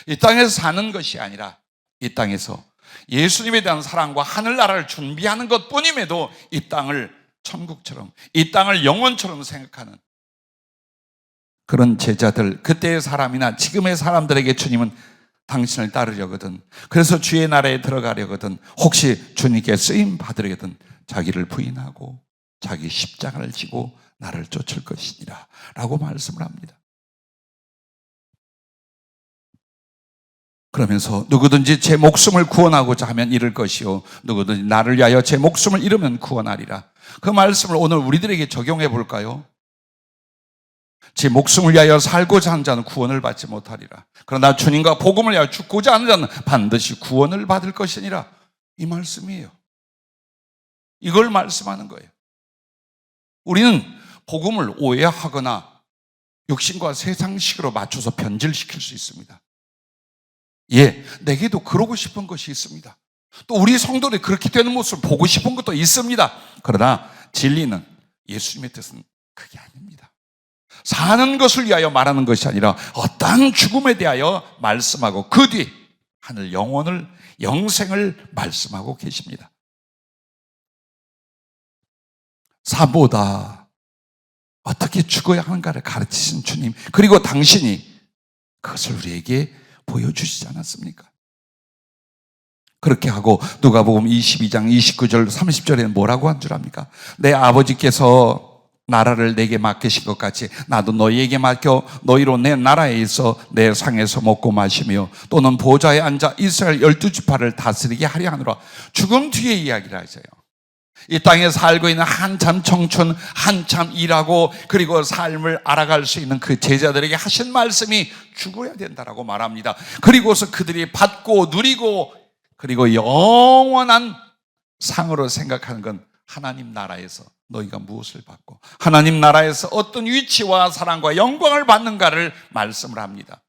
이 땅에서 사는 것이 아니라 이 땅에서 예수님에 대한 사랑과 하늘나라를 준비하는 것뿐임에도 이 땅을 천국처럼, 이 땅을 영원처럼 생각하는 그런 제자들, 그때의 사람이나 지금의 사람들에게 주님은 당신을 따르려거든, 그래서 주의 나라에 들어가려거든, 혹시 주님께 쓰임 받으려거든 자기를 부인하고 자기 십자가를 지고 나를 쫓을 것이니라 라고 말씀을 합니다. 그러면서 누구든지 제 목숨을 구원하고자 하면 잃을 것이요 누구든지 나를 위하여 제 목숨을 잃으면 구원하리라. 그 말씀을 오늘 우리들에게 적용해 볼까요? 제 목숨을 위하여 살고자 하는 자는 구원을 받지 못하리라. 그러나 주님과 복음을 위하여 죽고자 하는 자는 반드시 구원을 받을 것이니라. 이 말씀이에요. 이걸 말씀하는 거예요. 우리는 복음을 오해하거나 육신과 세상식으로 맞춰서 변질시킬 수 있습니다. 예, 내게도 그러고 싶은 것이 있습니다. 또 우리 성도들이 그렇게 되는 모습을 보고 싶은 것도 있습니다. 그러나 진리는 예수님의 뜻은 그게 아닙니다. 사는 것을 위하여 말하는 것이 아니라 어떠한 죽음에 대하여 말씀하고 그 뒤 하늘 영혼을, 영생을 말씀하고 계십니다. 삶보다 어떻게 죽어야 하는가를 가르치신 주님, 그리고 당신이 그것을 우리에게 보여주시지 않았습니까? 그렇게 하고 누가복음 22장 29절 30절에는 뭐라고 한 줄 압니까? 내 아버지께서 나라를 내게 맡기신 것 같이 나도 너희에게 맡겨 너희로 내 나라에 있어 내 상에서 먹고 마시며 또는 보좌에 앉아 이스라엘 12지파를 다스리게 하려 하노라. 죽음 뒤에 이야기를 하세요. 이 땅에 살고 있는 한참 청춘, 한참 일하고 그리고 삶을 알아갈 수 있는 그 제자들에게 하신 말씀이 죽어야 된다라고 말합니다. 그리고서 그들이 받고 누리고 그리고 영원한 상으로 생각하는 건 하나님 나라에서 너희가 무엇을 받고 하나님 나라에서 어떤 위치와 사랑과 영광을 받는가를 말씀을 합니다.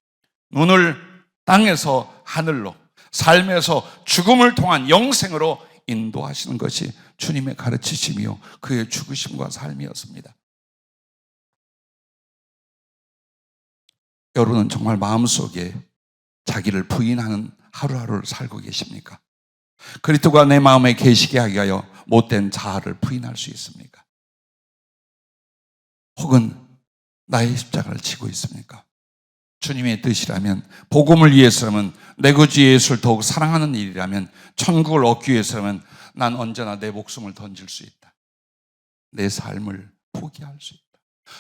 눈을 땅에서 하늘로, 삶에서 죽음을 통한 영생으로 인도하시는 것이 주님의 가르치심이요 그의 죽으심과 삶이었습니다. 여러분은 정말 마음속에 자기를 부인하는 하루하루를 살고 계십니까? 그리스도가 내 마음에 계시게 하기 위하여 못된 자아를 부인할 수 있습니까? 혹은 나의 십자가를 지고 있습니까? 주님의 뜻이라면, 복음을 위해서라면, 내 구주 예수를 더욱 사랑하는 일이라면, 천국을 얻기 위해서라면 난 언제나 내 목숨을 던질 수 있다. 내 삶을 포기할 수 있다.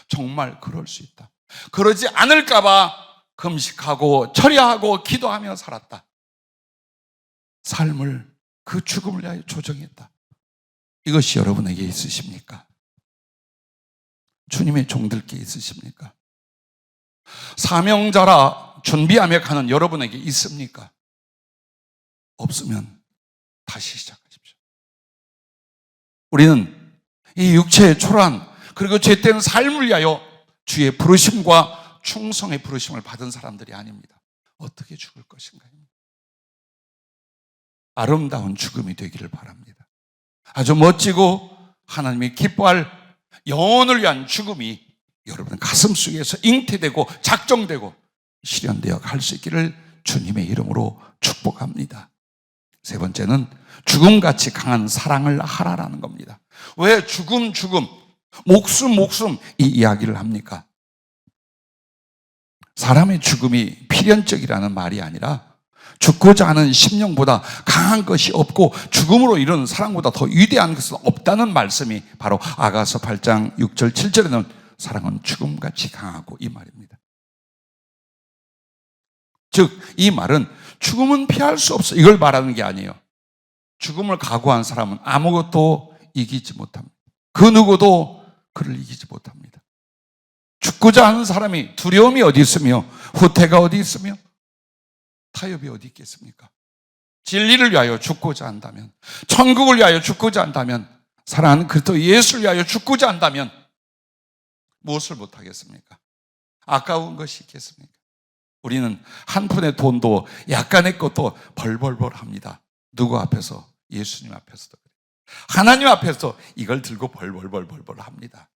정말 그럴 수 있다. 그러지 않을까 봐 금식하고 철야하고 기도하며 살았다. 삶을 그 죽음을 위하여 조정했다. 이것이 여러분에게 있으십니까? 주님의 종들께 있으십니까? 사명자라 준비하며 가는 여러분에게 있습니까? 없으면 다시 시작하십시오. 우리는 이 육체의 초라한 그리고 죄된 삶을 위하여 주의 부르심과 충성의 부르심을 받은 사람들이 아닙니다. 어떻게 죽을 것인가? 아름다운 죽음이 되기를 바랍니다. 아주 멋지고 하나님이 기뻐할 영혼을 위한 죽음이 여러분 가슴 속에서 잉태되고 작정되고 실현되어 갈 수 있기를 주님의 이름으로 축복합니다. 세 번째는 죽음같이 강한 사랑을 하라라는 겁니다. 왜 죽음, 목숨 이 이야기를 합니까? 사람의 죽음이 필연적이라는 말이 아니라 죽고자 하는 심령보다 강한 것이 없고 죽음으로 이루는 사랑보다 더 위대한 것은 없다는 말씀이 바로 아가서 8장 6절 7절에는 사랑은 죽음같이 강하고 이 말입니다. 즉 이 말은 죽음은 피할 수 없어 이걸 말하는 게 아니에요. 죽음을 각오한 사람은 아무것도 이기지 못합니다. 그 누구도 그를 이기지 못합니다. 죽고자 하는 사람이 두려움이 어디 있으며 후퇴가 어디 있으며 타협이 어디 있겠습니까? 진리를 위하여 죽고자 한다면, 천국을 위하여 죽고자 한다면, 사랑하는 그리스도 예수를 위하여 죽고자 한다면 무엇을 못하겠습니까? 아까운 것이 있겠습니까? 우리는 한 푼의 돈도 약간의 것도 벌벌벌 합니다. 누구 앞에서? 예수님 앞에서도 그래요. 하나님 앞에서 이걸 들고 벌벌벌 합니다.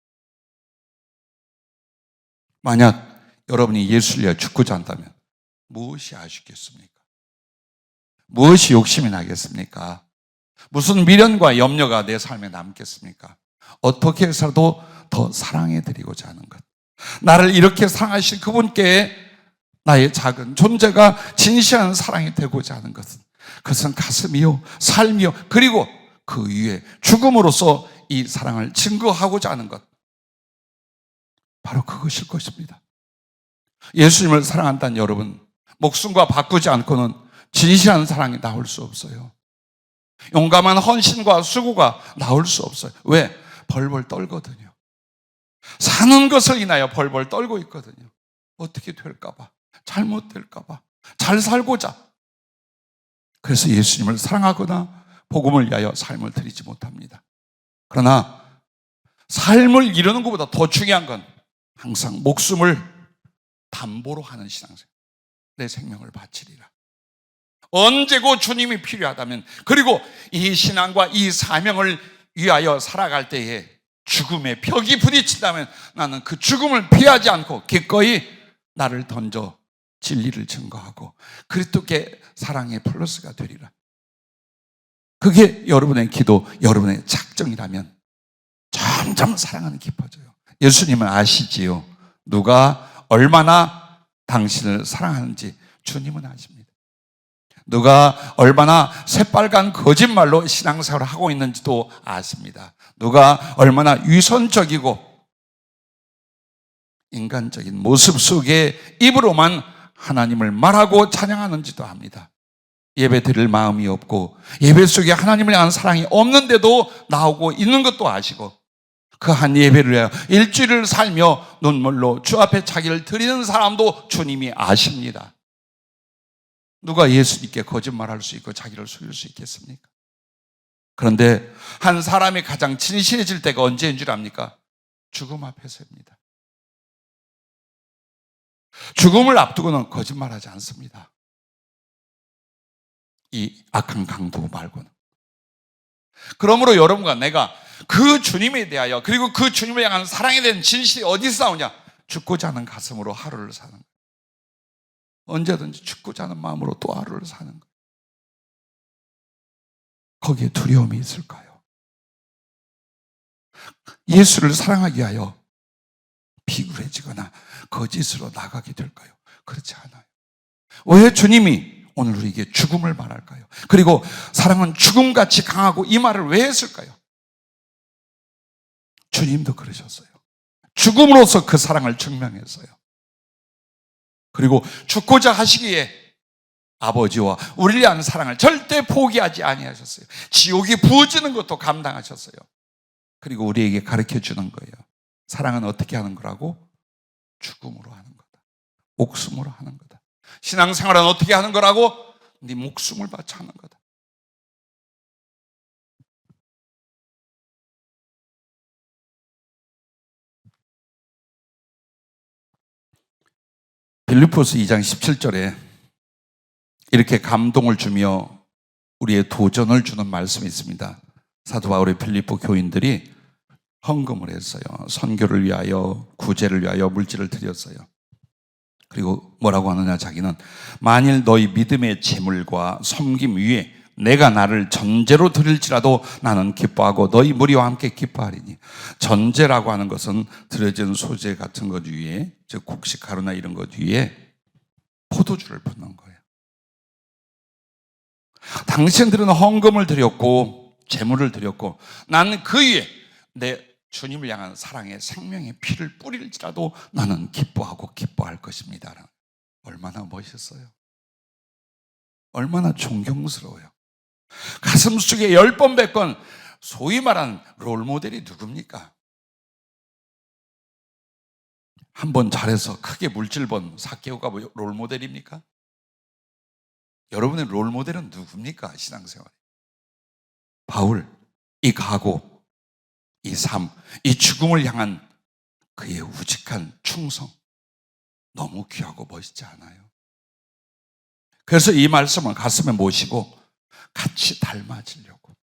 만약 여러분이 예수를 위하여 죽고자 한다면 무엇이 아쉽겠습니까? 무엇이 욕심이 나겠습니까? 무슨 미련과 염려가 내 삶에 남겠습니까? 어떻게 해서도 더 사랑해드리고자 하는 것, 나를 이렇게 사랑하신 그분께 나의 작은 존재가 진실한 사랑이 되고자 하는 것은, 그것은 가슴이요 삶이요 그리고 그 위에 죽음으로써 이 사랑을 증거하고자 하는 것, 바로 그것일 것입니다. 예수님을 사랑한다는 여러분, 목숨과 바꾸지 않고는 진실한 사랑이 나올 수 없어요. 용감한 헌신과 수고가 나올 수 없어요. 왜? 벌벌 떨거든요. 사는 것을 인하여 벌벌 떨고 있거든요. 어떻게 될까봐, 잘못될까봐, 잘 살고자. 그래서 예수님을 사랑하거나 복음을 위하여 삶을 드리지 못합니다. 그러나 삶을 이루는 것보다 더 중요한 건 항상 목숨을 담보로 하는 신앙생활. 내 생명을 바치리라. 언제고 주님이 필요하다면, 그리고 이 신앙과 이 사명을 위하여 살아갈 때에 죽음의 벽이 부딪힌다면 나는 그 죽음을 피하지 않고 기꺼이 나를 던져 진리를 증거하고 그리스도께 사랑의 플러스가 되리라. 그게 여러분의 기도, 여러분의 작정이라면 점점 사랑은 깊어져요. 예수님은 아시지요. 누가 얼마나 당신을 사랑하는지 주님은 아십니다. 누가 얼마나 새빨간 거짓말로 신앙생활을 하고 있는지도 아십니다. 누가 얼마나 위선적이고 인간적인 모습 속에 입으로만 하나님을 말하고 찬양하는지도 압니다. 예배 드릴 마음이 없고 예배 속에 하나님을 향한 사랑이 없는데도 나오고 있는 것도 아시고, 그 한 예배를 위하여 일주일을 살며 눈물로 주 앞에 자기를 드리는 사람도 주님이 아십니다. 누가 예수님께 거짓말할 수 있고 자기를 속일 수 있겠습니까? 그런데 한 사람이 가장 진실해질 때가 언제인 줄 압니까? 죽음 앞에서입니다. 죽음을 앞두고는 거짓말하지 않습니다. 이 악한 강도 말고는. 그러므로 여러분과 내가 그 주님에 대하여, 그리고 그 주님을 향한 사랑에 대한 진실이 어디서 나오냐? 죽고자 하는 가슴으로 하루를 사는 거예요. 언제든지 죽고자 하는 마음으로 또 하루를 사는 거예요. 거기에 두려움이 있을까요? 예수를 사랑하기 위하여 비굴해지거나 거짓으로 나가게 될까요? 그렇지 않아요. 왜 주님이 오늘 우리에게 죽음을 말할까요? 그리고 사랑은 죽음같이 강하고 이 말을 왜 했을까요? 주님도 그러셨어요. 죽음으로써 그 사랑을 증명했어요. 그리고 죽고자 하시기에 아버지와 우리를 위한 사랑을 절대 포기하지 아니하셨어요. 지옥이 부어지는 것도 감당하셨어요. 그리고 우리에게 가르쳐 주는 거예요. 사랑은 어떻게 하는 거라고? 죽음으로 하는 거다. 목숨으로 하는 거다. 신앙생활은 어떻게 하는 거라고? 네 목숨을 바쳐 하는 거다. 빌립보서 2장 17절에 이렇게 감동을 주며 우리의 도전을 주는 말씀이 있습니다. 사도 바울의 빌립보 교인들이 헌금을 했어요. 선교를 위하여, 구제를 위하여 물질을 드렸어요. 그리고 뭐라고 하느냐, 자기는 만일 너희 믿음의 재물과 섬김 위에 내가 나를 전제로 드릴지라도 나는 기뻐하고 너희 무리와 함께 기뻐하리니. 전제라고 하는 것은 드려진 소재 같은 것 위에, 즉 곡식 가루나 이런 것 위에 포도주를 붓는 거예요. 당신들은 헌금을 드렸고 재물을 드렸고 나는 그 위에 내 주님을 향한 사랑의 생명의 피를 뿌릴지라도 나는 기뻐하고 기뻐할 것입니다. 얼마나 멋있어요. 얼마나 존경스러워요. 가슴 속에 10번 100번 소위 말하는 롤모델이 누굽니까? 한번 잘해서 크게 물질 번 삭개오가 뭐 롤모델입니까? 여러분의 롤모델은 누굽니까? 신앙생활. 바울, 이 각오, 이 삶, 이 죽음을 향한 그의 우직한 충성, 너무 귀하고 멋있지 않아요? 그래서 이 말씀을 가슴에 모시고 같이 닮아지려고,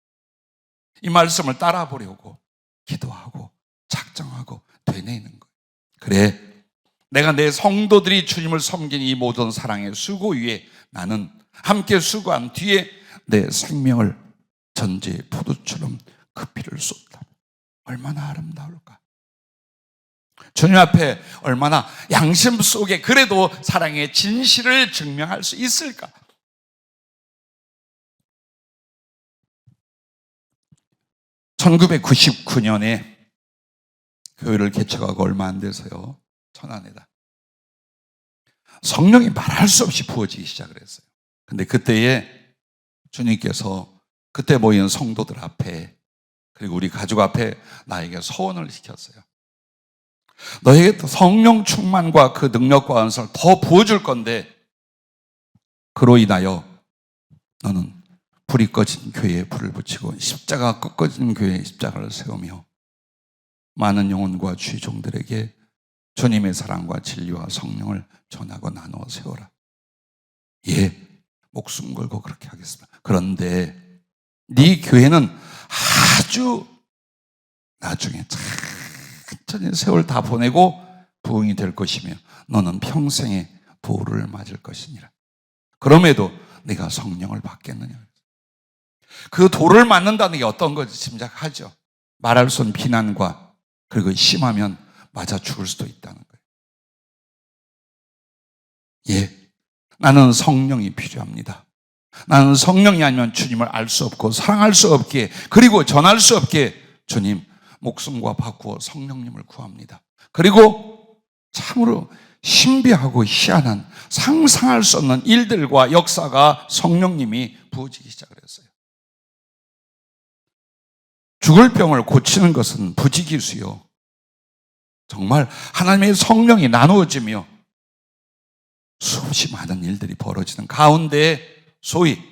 이 말씀을 따라 보려고 기도하고 작정하고 되뇌이는 거예요. 그래, 내가 내 성도들이 주님을 섬긴 이 모든 사랑의 수고 위에 나는 함께 수고한 뒤에 내 생명을 전제의 포도처럼 그 피를 쏟다. 얼마나 아름다울까? 주님 앞에 얼마나 양심 속에 그래도 사랑의 진실을 증명할 수 있을까? (1999년에) 교회를 개척하고 얼마 안 돼서요, 천안에다 성령이 말할 수 없이 부어지기 시작을 했어요. 근데 그때에 주님께서 그때 모인 성도들 앞에, 그리고 우리 가족 앞에 나에게 서원을 시켰어요. 너에게 성령 충만과 그 능력과 은사를 더 부어줄 건데, 그로 인하여 너는 불이 꺼진 교회에 불을 붙이고 십자가 꺾어진 교회에 십자가를 세우며 많은 영혼과 주의 종들에게 주님의 사랑과 진리와 성령을 전하고 나누어 세워라. 예, 목숨 걸고 그렇게 하겠습니다. 그런데 네 교회는 아주 나중에 천천히 세월 다 보내고 부흥이 될 것이며 너는 평생의 도를 맞을 것이니라. 그럼에도 네가 성령을 받겠느냐. 그 도를 맞는다는 게 어떤 건지 짐작하죠. 말할 수 없는 비난과, 그리고 심하면 맞아 죽을 수도 있다는 거예요. 예, 나는 성령이 필요합니다. 나는 성령이 아니면 주님을 알 수 없고 사랑할 수 없기에, 그리고 전할 수 없기에 주님 목숨과 바꾸어 성령님을 구합니다. 그리고 참으로 신비하고 희한한 상상할 수 없는 일들과 역사가 성령님이 부어지기 시작을 했어요. 죽을 병을 고치는 것은 부지기수요, 정말 하나님의 성령이 나누어지며 수없이 많은 일들이 벌어지는 가운데 소위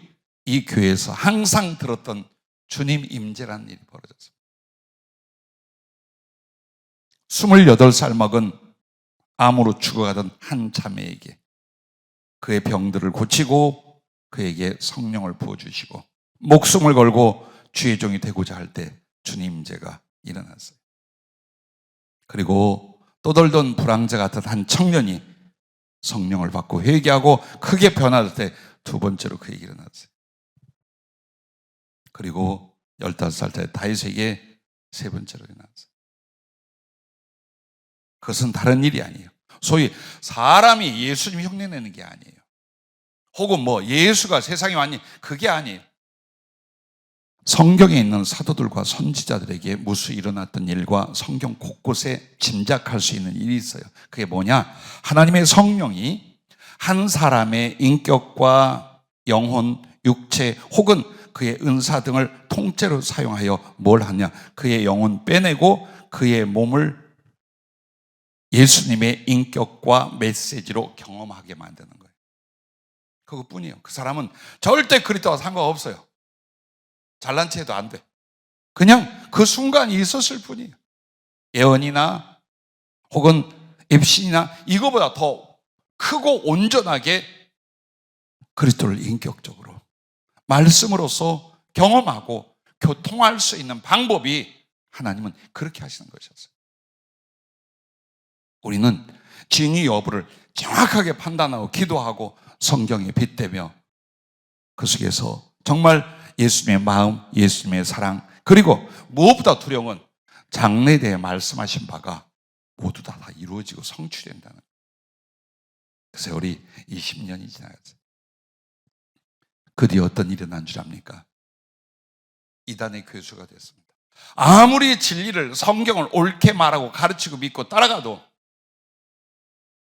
이 교회에서 항상 들었던 주님 임재라는 일이 벌어졌습니다. 28살 먹은 암으로 죽어가던 한 자매에게 그의 병들을 고치고 그에게 성령을 부어주시고 목숨을 걸고 주의 종이 되고자 할 때 주님 임재가 일어났어요. 그리고 떠돌던 불황자 같은 한 청년이 성령을 받고 회개하고 크게 변화될 때 두 번째로 그에게 일어났어요. 그리고 15살 때 다윗에게 세 번째로 일어났어요. 그것은 다른 일이 아니에요. 소위 사람이 예수님 흉내내는 게 아니에요. 혹은 뭐 예수가 세상에 왔니, 그게 아니에요. 성경에 있는 사도들과 선지자들에게 무수 일어났던 일과 성경 곳곳에 짐작할 수 있는 일이 있어요. 그게 뭐냐? 하나님의 성령이 한 사람의 인격과 영혼, 육체 혹은 그의 은사 등을 통째로 사용하여 뭘 하냐? 그의 영혼 빼내고 그의 몸을 예수님의 인격과 메시지로 경험하게 만드는 거예요. 그것뿐이에요. 그 사람은 절대 그리스도와 상관없어요. 잘난 체도 안 돼. 그냥 그 순간이 있었을 뿐이에요. 예언이나 혹은 입신이나 이거보다 더 크고 온전하게 그리스도를 인격적으로 말씀으로서 경험하고 교통할 수 있는 방법이 하나님은 그렇게 하시는 것이었어요. 우리는 진위 여부를 정확하게 판단하고 기도하고 성경에 빗대며 그 속에서 정말 예수님의 마음, 예수님의 사랑, 그리고 무엇보다 두려운 건 장래에 대해 말씀하신 바가 모두 다 이루어지고 성취된다는 거예요. 그 세월이 20년이 지나갔어요. 그 뒤에 어떤 일이 난 줄 압니까? 이단의 교수가 됐습니다. 아무리 진리를, 성경을 옳게 말하고 가르치고 믿고 따라가도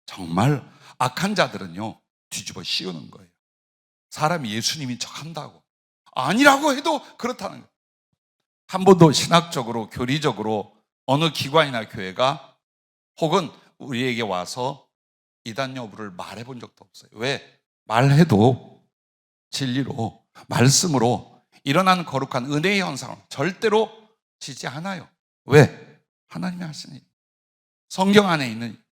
정말 악한 자들은요 뒤집어 씌우는 거예요. 사람이 예수님인 척한다고, 아니라고 해도 그렇다는 거예요. 한 번도 신학적으로 교리적으로 어느 기관이나 교회가 혹은 우리에게 와서 이단 여부를 말해본 적도 없어요. 왜? 말해도 진리로, 말씀으로 일어나는 거룩한 은혜의 현상을 절대로 지지 않아요. 왜? 하나님이 하신 일. 성경 안에 있는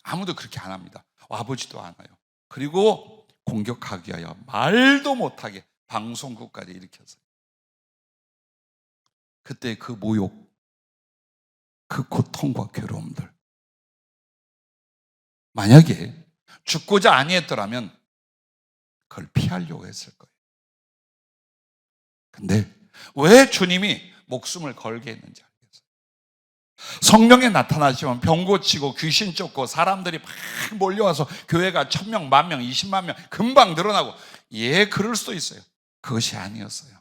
아무도 그렇게 안 합니다. 와보지도 않아요. 그리고 공격하기 위하여 말도 못하게 방송국까지 일으켰어요. 그때 그 모욕, 그 고통과 괴로움들, 만약에 죽고자 아니했더라면 그걸 피하려고 했을 거예요. 근데 왜 주님이 목숨을 걸게 했는지 알겠어요. 성령에 나타나시면 병 고치고 귀신 쫓고 사람들이 막 몰려와서 교회가 1000명, 10,000명, 20만 명 금방 늘어나고, 예, 그럴 수도 있어요. 그것이 아니었어요.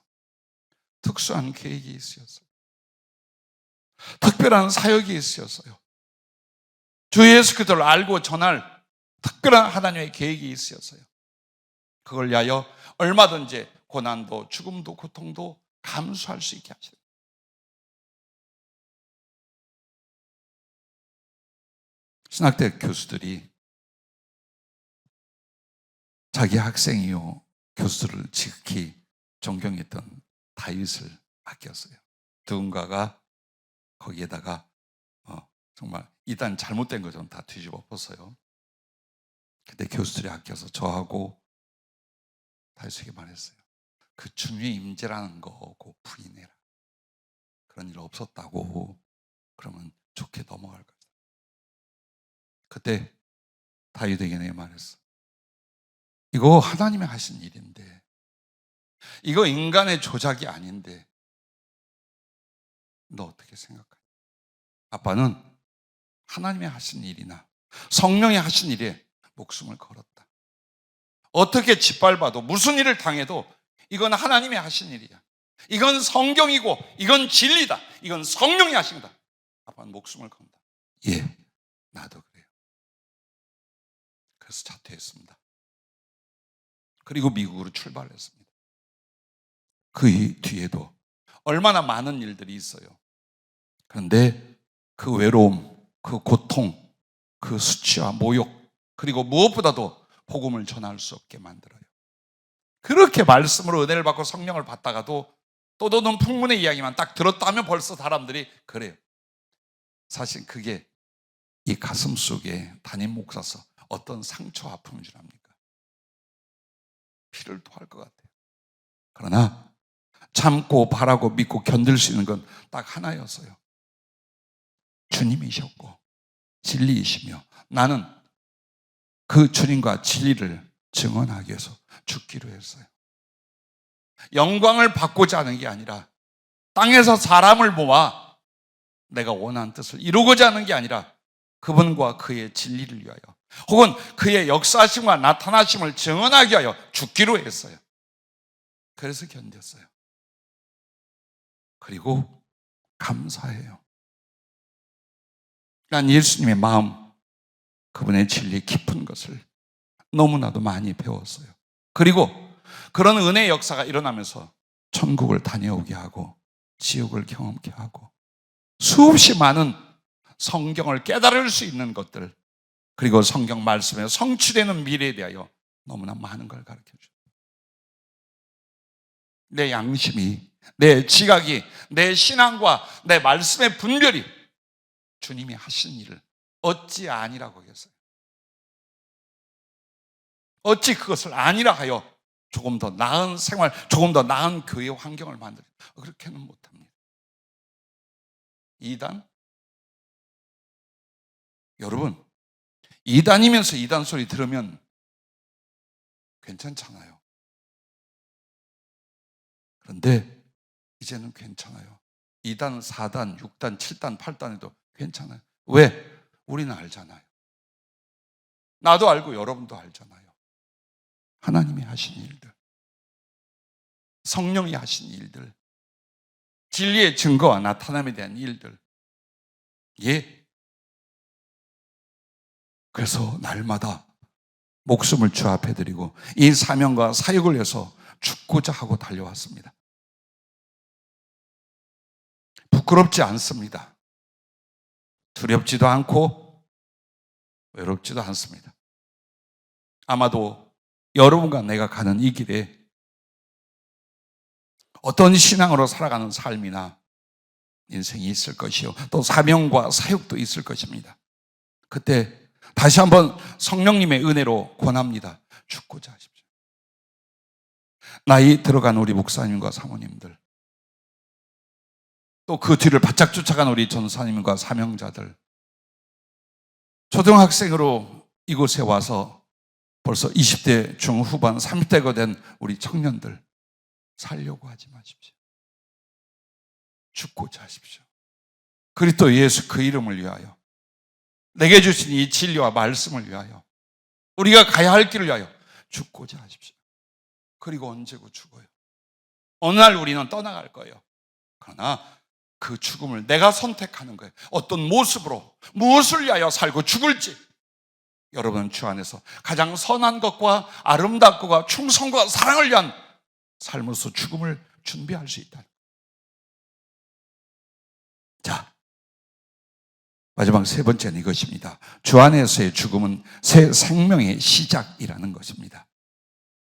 특수한 계획이 있었어요. 특별한 사역이 있었어요. 주 예수 그리스도를 알고 전할 특별한 하나님의 계획이 있었어요. 그걸 위하여 얼마든지 고난도 죽음도 고통도 감수할 수 있게 하시다. 신학대 교수들이 자기 학생이요 교수들을 지극히 존경했던 다윗을 아꼈어요. 누군가가 거기에다가 정말 이단 잘못된 거 좀 다 뒤집어 엎었어요. 그때 교수들이 아껴서 저하고 다윗에게 말했어요. 그 주님의 임재라는 거고 부인해라. 그런 일 없었다고. 그러면 좋게 넘어갈 거다. 그때 다윗에게 내가 말했어. 이거 하나님이 하신 일인데, 이거 인간의 조작이 아닌데 너 어떻게 생각하냐? 아빠는 하나님이 하신 일이나 성령이 하신 일에 목숨을 걸었다. 어떻게 짓밟아도 무슨 일을 당해도 이건 하나님이 하신 일이야. 이건 성경이고 이건 진리다. 이건 성령이 하신 거다. 아빠는 목숨을 건다. 예, 나도 그래요. 그래서 자퇴했습니다. 그리고 미국으로 출발했습니다. 그 뒤에도 얼마나 많은 일들이 있어요. 그런데 그 외로움, 그 고통, 그 수치와 모욕, 그리고 무엇보다도 복음을 전할 수 없게 만들어요. 그렇게 말씀으로 은혜를 받고 성령을 받다가도 또 너는 풍문의 이야기만 딱 들었다면 벌써 사람들이 그래요. 사실 그게 이 가슴 속에 담임 목사서 어떤 상처 아픔인 줄 압니까? 피를 토할 것 같아요. 그러나 참고 바라고 믿고 견딜 수 있는 건 딱 하나였어요. 주님이셨고 진리이시며 나는 그 주님과 진리를 증언하기 위해서 죽기로 했어요. 영광을 받고자 하는 게 아니라, 땅에서 사람을 모아 내가 원하는 뜻을 이루고자 하는 게 아니라 그분과 그의 진리를 위하여, 혹은 그의 역사심과 나타나심을 증언하기 위하여 죽기로 했어요. 그래서 견뎠어요. 그리고 감사해요. 난 예수님의 마음, 그분의 진리 깊은 것을 너무나도 많이 배웠어요. 그리고 그런 은혜의 역사가 일어나면서 천국을 다녀오게 하고 지옥을 경험케 하고 수없이 많은 성경을 깨달을 수 있는 것들, 그리고 성경 말씀에 성취되는 미래에 대하여 너무나 많은 걸 가르쳐줘요. 내 양심이, 내 지각이, 내 신앙과 내 말씀의 분별이 주님이 하신 일을 어찌 아니라고 하겠어요? 어찌 그것을 아니라 하여 조금 더 나은 생활, 조금 더 나은 교회 환경을 만들어요? 그렇게는 못합니다. 이단? 여러분, 이단이면서 이단 소리 들으면 괜찮잖아요. 그런데 이제는 괜찮아요. 2단, 4단, 6단, 7단, 8단에도 괜찮아요. 왜? 우리는 알잖아요. 나도 알고 여러분도 알잖아요. 하나님이 하신 일들, 성령이 하신 일들, 진리의 증거와 나타남에 대한 일들. 예. 그래서 날마다 목숨을 주 앞에 드리고 이 사명과 사역을 위해서 죽고자 하고 달려왔습니다. 부끄럽지 않습니다. 두렵지도 않고 외롭지도 않습니다. 아마도 여러분과 내가 가는 이 길에 어떤 신앙으로 살아가는 삶이나 인생이 있을 것이요, 또 사명과 사역도 있을 것입니다. 그때 다시 한번 성령님의 은혜로 권합니다. 죽고자 하십시오. 나이 들어간 우리 목사님과 사모님들, 또 그 뒤를 바짝 쫓아간 우리 전사님과 사명자들, 초등학생으로 이곳에 와서 벌써 20대 중후반 30대가 된 우리 청년들, 살려고 하지 마십시오. 죽고자 하십시오. 그리스도 예수 그 이름을 위하여, 내게 주신 이 진리와 말씀을 위하여, 우리가 가야 할 길을 위하여 죽고자 하십시오. 그리고 언제고 죽어요. 어느 날 우리는 떠나갈 거예요. 그러나 그 죽음을 내가 선택하는 거예요. 어떤 모습으로, 무엇을 위하여 살고 죽을지, 여러분은 주 안에서 가장 선한 것과 아름답고가 충성과 사랑을 위한 삶으로서 죽음을 준비할 수 있다. 자, 마지막 세 번째는 이것입니다. 주 안에서의 죽음은 새 생명의 시작이라는 것입니다.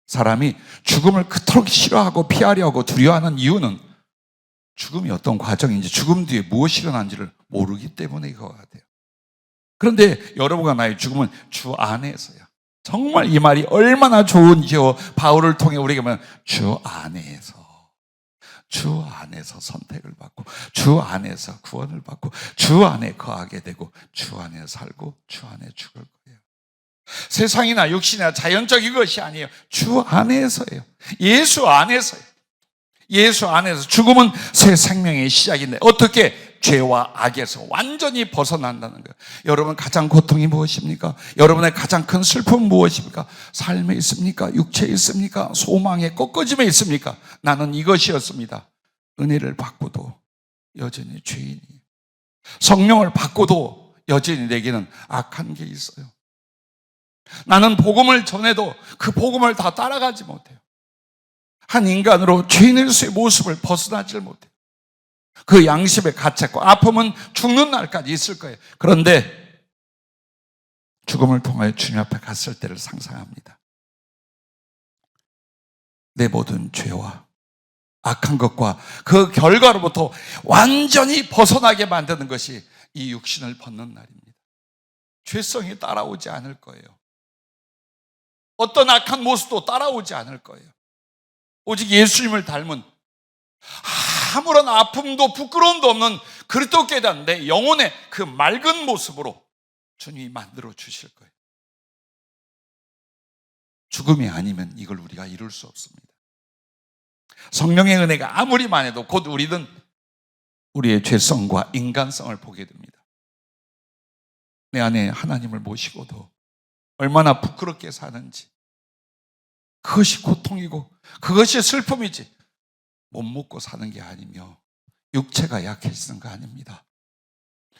사람이 죽음을 그토록 싫어하고 피하려 하고 두려워하는 이유는 죽음이 어떤 과정인지, 죽음 뒤에 무엇이 일어난지를 모르기 때문인 것 같아요. 그런데 여러분과 나의 죽음은 주 안에서야. 정말 이 말이 얼마나 좋은지요. 바울을 통해 우리에게 말하면 주 안에서 선택을 받고, 주 안에서 구원을 받고, 주 안에 거하게 되고, 주 안에 살고, 주 안에 죽을 거예요. 세상이나 육신이나 자연적인 것이 아니에요. 주 안에서예요. 예수 안에서요. 예수 안에서 죽음은 새 생명의 시작인데, 어떻게? 죄와 악에서 완전히 벗어난다는 거예요. 여러분 가장 고통이 무엇입니까? 여러분의 가장 큰 슬픔은 무엇입니까? 삶에 있습니까? 육체에 있습니까? 소망에 꺾어짐에 있습니까? 나는 이것이었습니다. 은혜를 받고도 여전히 죄인이에요. 성령을 받고도 여전히 내게는 악한 게 있어요. 나는 복음을 전해도 그 복음을 다 따라가지 못해요. 한 인간으로 죄인으로서의 모습을 벗어나질 못해요. 그 양심의 가책과 아픔은 죽는 날까지 있을 거예요. 그런데 죽음을 통하여 주님 앞에 갔을 때를 상상합니다. 내 모든 죄와 악한 것과 그 결과로부터 완전히 벗어나게 만드는 것이 이 육신을 벗는 날입니다. 죄성이 따라오지 않을 거예요. 어떤 악한 모습도 따라오지 않을 거예요. 오직 예수님을 닮은 아무런 아픔도 부끄러움도 없는 그리스도께 대한 내 영혼의 그 맑은 모습으로 주님이 만들어 주실 거예요. 죽음이 아니면 이걸 우리가 이룰 수 없습니다. 성령의 은혜가 아무리 많아도 곧 우리는 우리의 죄성과 인간성을 보게 됩니다. 내 안에 하나님을 모시고도 얼마나 부끄럽게 사는지, 그것이 고통이고 그것이 슬픔이지, 못 먹고 사는 게 아니며 육체가 약해지는 거 아닙니다.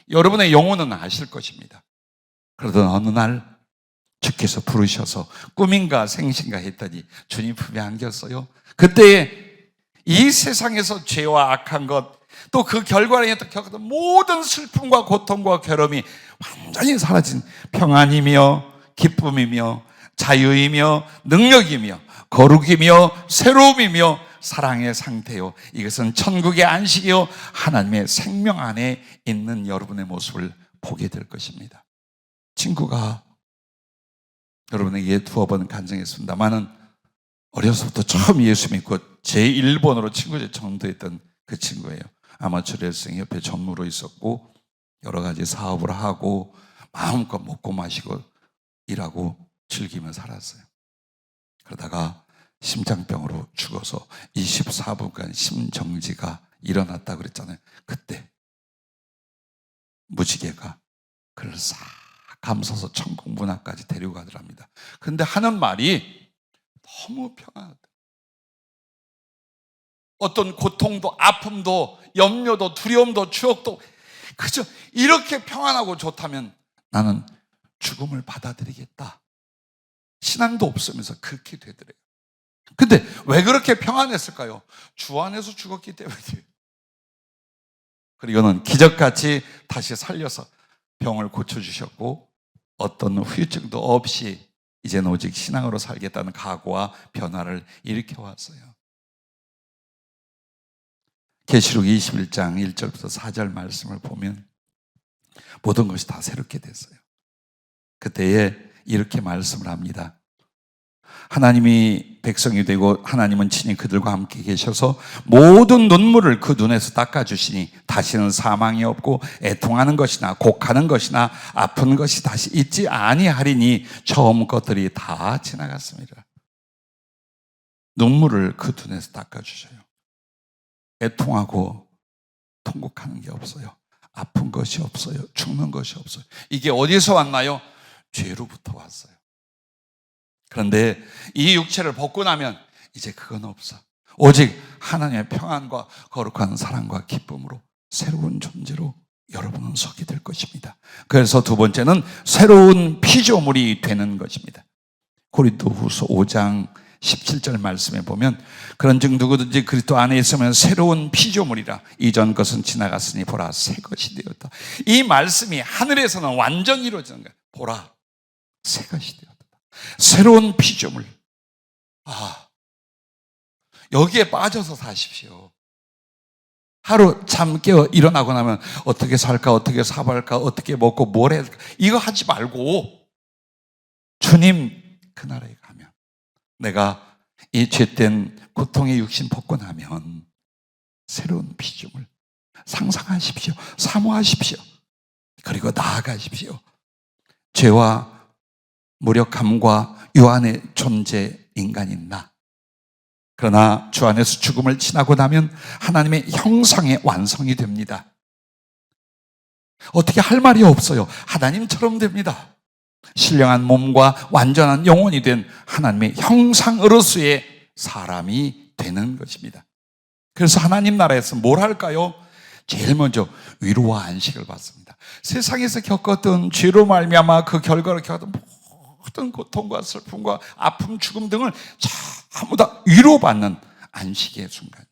여러분의 영혼은 아실 것입니다. 그러던 어느 날 주께서 부르셔서 꿈인가 생신가 했더니 주님 품에 안겼어요. 그때 이 세상에서 죄와 악한 것, 또 그 결과로 겪었던 모든 슬픔과 고통과 괴로움이 완전히 사라진 평안이며 기쁨이며 자유이며 능력이며 거룩이며 새로움이며 사랑의 상태요, 이것은 천국의 안식이요 하나님의 생명 안에 있는 여러분의 모습을 보게 될 것입니다. 친구가 여러분에게 두어 번 간증했습니다만은 어려서부터 처음 예수 믿고 제1번으로 친구제 전도했던 그 친구예요. 아마추어 레슬링 협회 전무로 있었고 여러 가지 사업을 하고 마음껏 먹고 마시고 일하고 즐기며 살았어요. 그러다가 심장병으로 죽어서 24분간 심정지가 일어났다 그랬잖아요. 그때 무지개가 그를 싹 감싸서 천국 문 앞까지 데리고 가더랍니다. 그런데 하는 말이 너무 평안하다. 어떤 고통도 아픔도 염려도 두려움도 추억도 그저 이렇게 평안하고 좋다면 나는 죽음을 받아들이겠다. 신앙도 없으면서 그렇게 되더래요. 근데 왜 그렇게 평안했을까요? 주 안에서 죽었기 때문이에요. 그리고는 기적같이 다시 살려서 병을 고쳐주셨고 어떤 후유증도 없이 이제는 오직 신앙으로 살겠다는 각오와 변화를 일으켜왔어요. 계시록 21장 1절부터 4절 말씀을 보면 모든 것이 다 새롭게 됐어요. 그때에 이렇게 말씀을 합니다. 하나님이 백성이 되고 하나님은 친히 그들과 함께 계셔서 모든 눈물을 그 눈에서 닦아주시니 다시는 사망이 없고 애통하는 것이나 곡하는 것이나 아픈 것이 다시 있지 아니하리니 처음 것들이 다 지나갔습니다. 눈물을 그 눈에서 닦아주셔요. 애통하고 통곡하는 게 없어요. 아픈 것이 없어요. 죽는 것이 없어요. 이게 어디서 왔나요? 죄로부터 왔어요. 그런데 이 육체를 벗고 나면 이제 그건 없어. 오직 하나님의 평안과 거룩한 사랑과 기쁨으로 새로운 존재로 여러분은 서게 될 것입니다. 그래서 두 번째는 새로운 피조물이 되는 것입니다. 고린도후서 5장 17절 말씀에 보면 그런즉 누구든지 그리스도 안에 있으면 새로운 피조물이라 이전 것은 지나갔으니 보라 새 것이 되었다. 이 말씀이 하늘에서는 완전히 이루어지는 거예요. 보라 새 것이 되었다. 새로운 피조물. 여기에 빠져서 사십시오. 하루 잠 깨어 일어나고 나면 어떻게 살까, 어떻게 사발까, 어떻게 먹고 뭘 해야 될까, 이거 하지 말고 주님 그 나라에 가면 내가 이 죄된 고통의 육신 벗고 나면 새로운 피조물 상상하십시오. 사모하십시오. 그리고 나아가십시오. 죄와 무력함과 유 안의 존재 인간인 나. 그러나 주 안에서 죽음을 지나고 나면 하나님의 형상의 완성이 됩니다. 어떻게 할 말이 없어요. 하나님처럼 됩니다. 신령한 몸과 완전한 영혼이 된 하나님의 형상으로서의 사람이 되는 것입니다. 그래서 하나님 나라에서 뭘 할까요? 제일 먼저 위로와 안식을 받습니다. 세상에서 겪었던 죄로 말미암아 그 결과로 겪었던 모든 고통과 슬픔과 아픔, 죽음 등을 전부 다 위로받는 안식의 순간.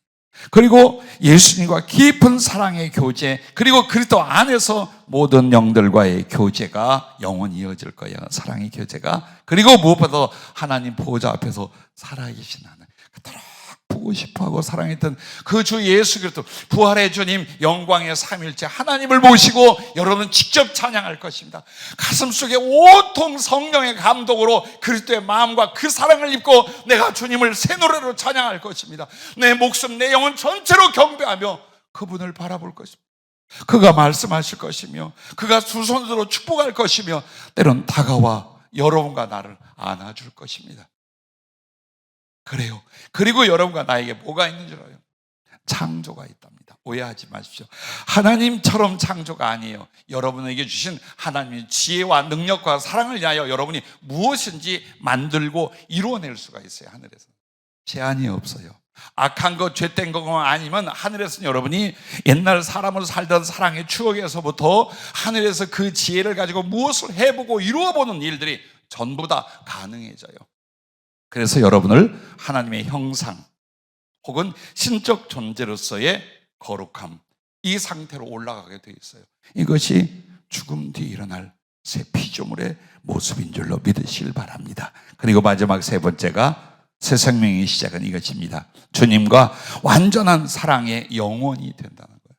그리고 예수님과 깊은 사랑의 교제, 그리고 그리스도 안에서 모든 영들과의 교제가 영원히 이어질 거예요. 사랑의 교제가. 그리고 무엇보다 하나님 보호자 앞에서 살아계신 하나님, 그토록 보고 싶어하고 사랑했던 그 주 예수 그리스도, 부활의 주님, 영광의 삼위일체 하나님을 모시고 여러분은 직접 찬양할 것입니다. 가슴속에 온통 성령의 감동으로 그리스도의 마음과 그 사랑을 입고 내가 주님을 새 노래로 찬양할 것입니다. 내 목숨, 내 영혼 전체로 경배하며 그분을 바라볼 것입니다. 그가 말씀하실 것이며 그가 두 손으로 축복할 것이며 때론 다가와 여러분과 나를 안아줄 것입니다. 그래요. 그리고 여러분과 나에게 뭐가 있는 줄 알아요? 창조가 있답니다. 오해하지 마십시오. 하나님처럼 창조가 아니에요. 여러분에게 주신 하나님의 지혜와 능력과 사랑을 위하여 여러분이 무엇인지 만들고 이루어낼 수가 있어요. 하늘에서 제한이 없어요. 악한 것, 죄된 것만 아니면 하늘에서는 여러분이 옛날 사람으로 살던 사랑의 추억에서부터 하늘에서 그 지혜를 가지고 무엇을 해보고 이루어보는 일들이 전부 다 가능해져요. 그래서 여러분을 하나님의 형상 혹은 신적 존재로서의 거룩함, 이 상태로 올라가게 되어 있어요. 이것이 죽음 뒤에 일어날 새 피조물의 모습인 줄로 믿으시길 바랍니다. 그리고 마지막 세 번째가 새 생명의 시작은 이것입니다. 주님과 완전한 사랑의 영혼이 된다는 거예요.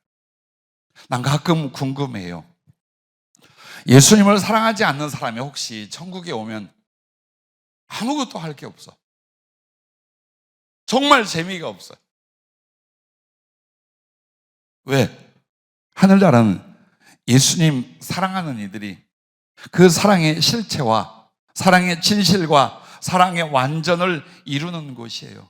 난 가끔 궁금해요. 예수님을 사랑하지 않는 사람이 혹시 천국에 오면 아무것도 할 게 없어. 정말 재미가 없어요. 왜? 하늘나라는 예수님 사랑하는 이들이 그 사랑의 실체와 사랑의 진실과 사랑의 완전을 이루는 곳이에요.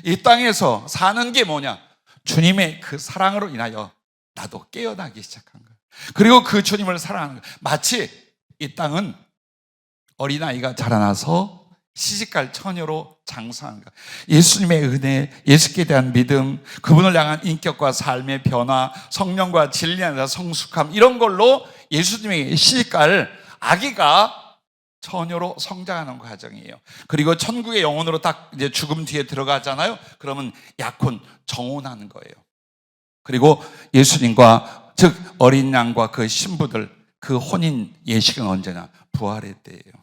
이 땅에서 사는 게 뭐냐? 주님의 그 사랑으로 인하여 나도 깨어나기 시작한 거예요. 그리고 그 주님을 사랑하는 거예요. 마치 이 땅은 어린아이가 자라나서 시집갈 처녀로 장성한 것. 예수님의 은혜, 예수께 대한 믿음, 그분을 향한 인격과 삶의 변화, 성령과 진리 안에서 성숙함, 이런 걸로 예수님에게 시집갈 아기가 처녀로 성장하는 과정이에요. 그리고 천국의 영혼으로 딱 이제 죽음 뒤에 들어가잖아요. 그러면 약혼, 정혼하는 거예요. 그리고 예수님과 즉 어린 양과 그 신부들, 그 혼인 예식은 언제나 부활의 때예요.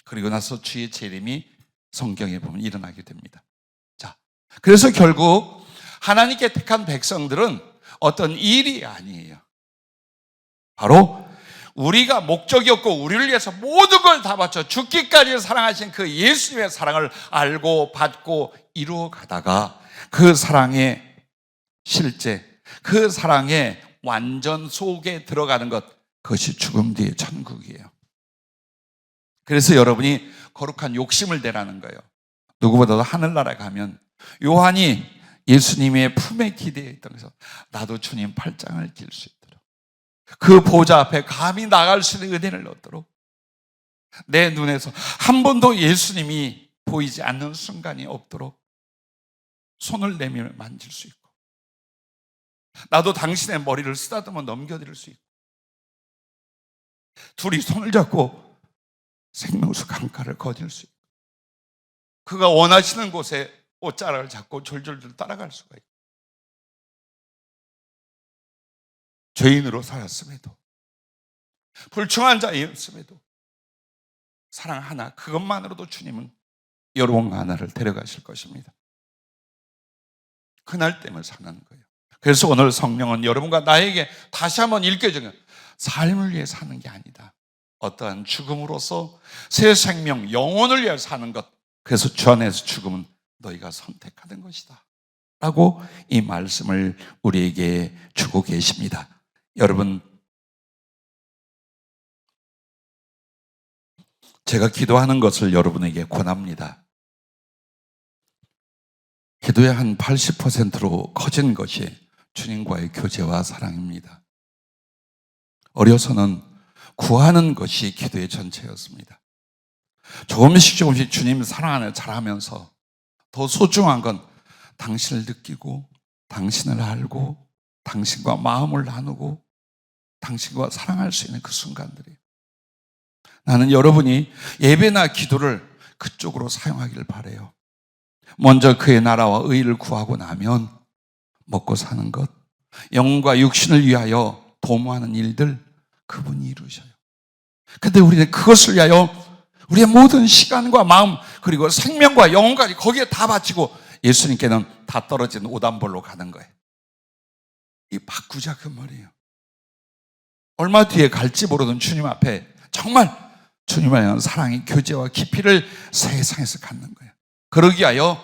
그리고 나서 주의 재림이 성경에 보면 일어나게 됩니다. 자, 그래서 결국 하나님께 택한 백성들은 어떤 일이 아니에요. 바로 우리가 목적이었고 우리를 위해서 모든 걸 다 바쳐 죽기까지 사랑하신 그 예수님의 사랑을 알고 받고 이루어 가다가 그 사랑의 실제, 그 사랑의 완전 속에 들어가는 것, 그것이 죽음 뒤의 천국이에요. 그래서 여러분이 거룩한 욕심을 내라는 거예요. 누구보다도 하늘나라에 가면 요한이 예수님의 품에 기대해 있던 것에서 나도 주님 팔짱을 낄 수 있도록, 그 보좌 앞에 감히 나갈 수 있는 은혜를 얻도록, 내 눈에서 한 번도 예수님이 보이지 않는 순간이 없도록 손을 내밀어 만질 수 있고, 나도 당신의 머리를 쓰다듬어 넘겨드릴 수 있고, 둘이 손을 잡고 생명수 강가를 거닐 수 있고, 그가 원하시는 곳에 옷자락을 잡고 졸졸졸 따라갈 수가 있고, 죄인으로 살았음에도, 불충한 자였음에도 사랑 하나, 그것만으로도 주님은 여러분과 하나를 데려가실 것입니다. 그날 때문에 사는 거예요. 그래서 오늘 성령은 여러분과 나에게 다시 한번 일깨워주는, 삶을 위해 사는 게 아니다, 어떠한 죽음으로서 새 생명, 영혼을 위해 사는 것, 그래서 주 안에서 죽음은 너희가 선택하는 것이다 라고 이 말씀을 우리에게 주고 계십니다. 여러분, 제가 기도하는 것을 여러분에게 권합니다. 기도의 한 80%로 커진 것이 주님과의 교제와 사랑입니다. 어려서는 구하는 것이 기도의 전체였습니다. 조금씩 주님 사랑 안에 자라면서 더 소중한 건 당신을 느끼고, 당신을 알고, 당신과 마음을 나누고, 당신과 사랑할 수 있는 그 순간들이에요. 나는 여러분이 예배나 기도를 그쪽으로 사용하기를 바라요. 먼저 그의 나라와 의를 구하고 나면 먹고 사는 것, 영과 육신을 위하여 도모하는 일들, 그분이 이루셔요. 근데 우리는 그것을 위하여 우리의 모든 시간과 마음, 그리고 생명과 영혼까지 거기에 다 바치고 예수님께는 다 떨어진 오단볼로 가는 거예요. 이 바꾸자, 그 말이에요. 얼마 뒤에 갈지 모르는 주님 앞에 정말 주님에 대한 사랑의 교제와 깊이를 세상에서 갖는 거예요. 그러기 위하여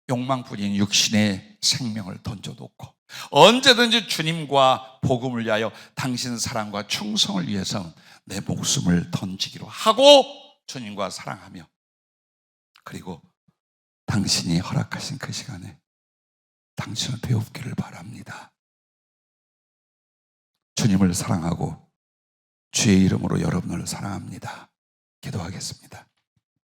욕망뿐인 육신의 생명을 던져놓고 언제든지 주님과 복음을 위하여 당신 사랑과 충성을 위해서 내 목숨을 던지기로 하고 주님과 사랑하며, 그리고 당신이 허락하신 그 시간에 당신을 배웁기를 바랍니다. 주님을 사랑하고 주의 이름으로 여러분을 사랑합니다. 기도하겠습니다.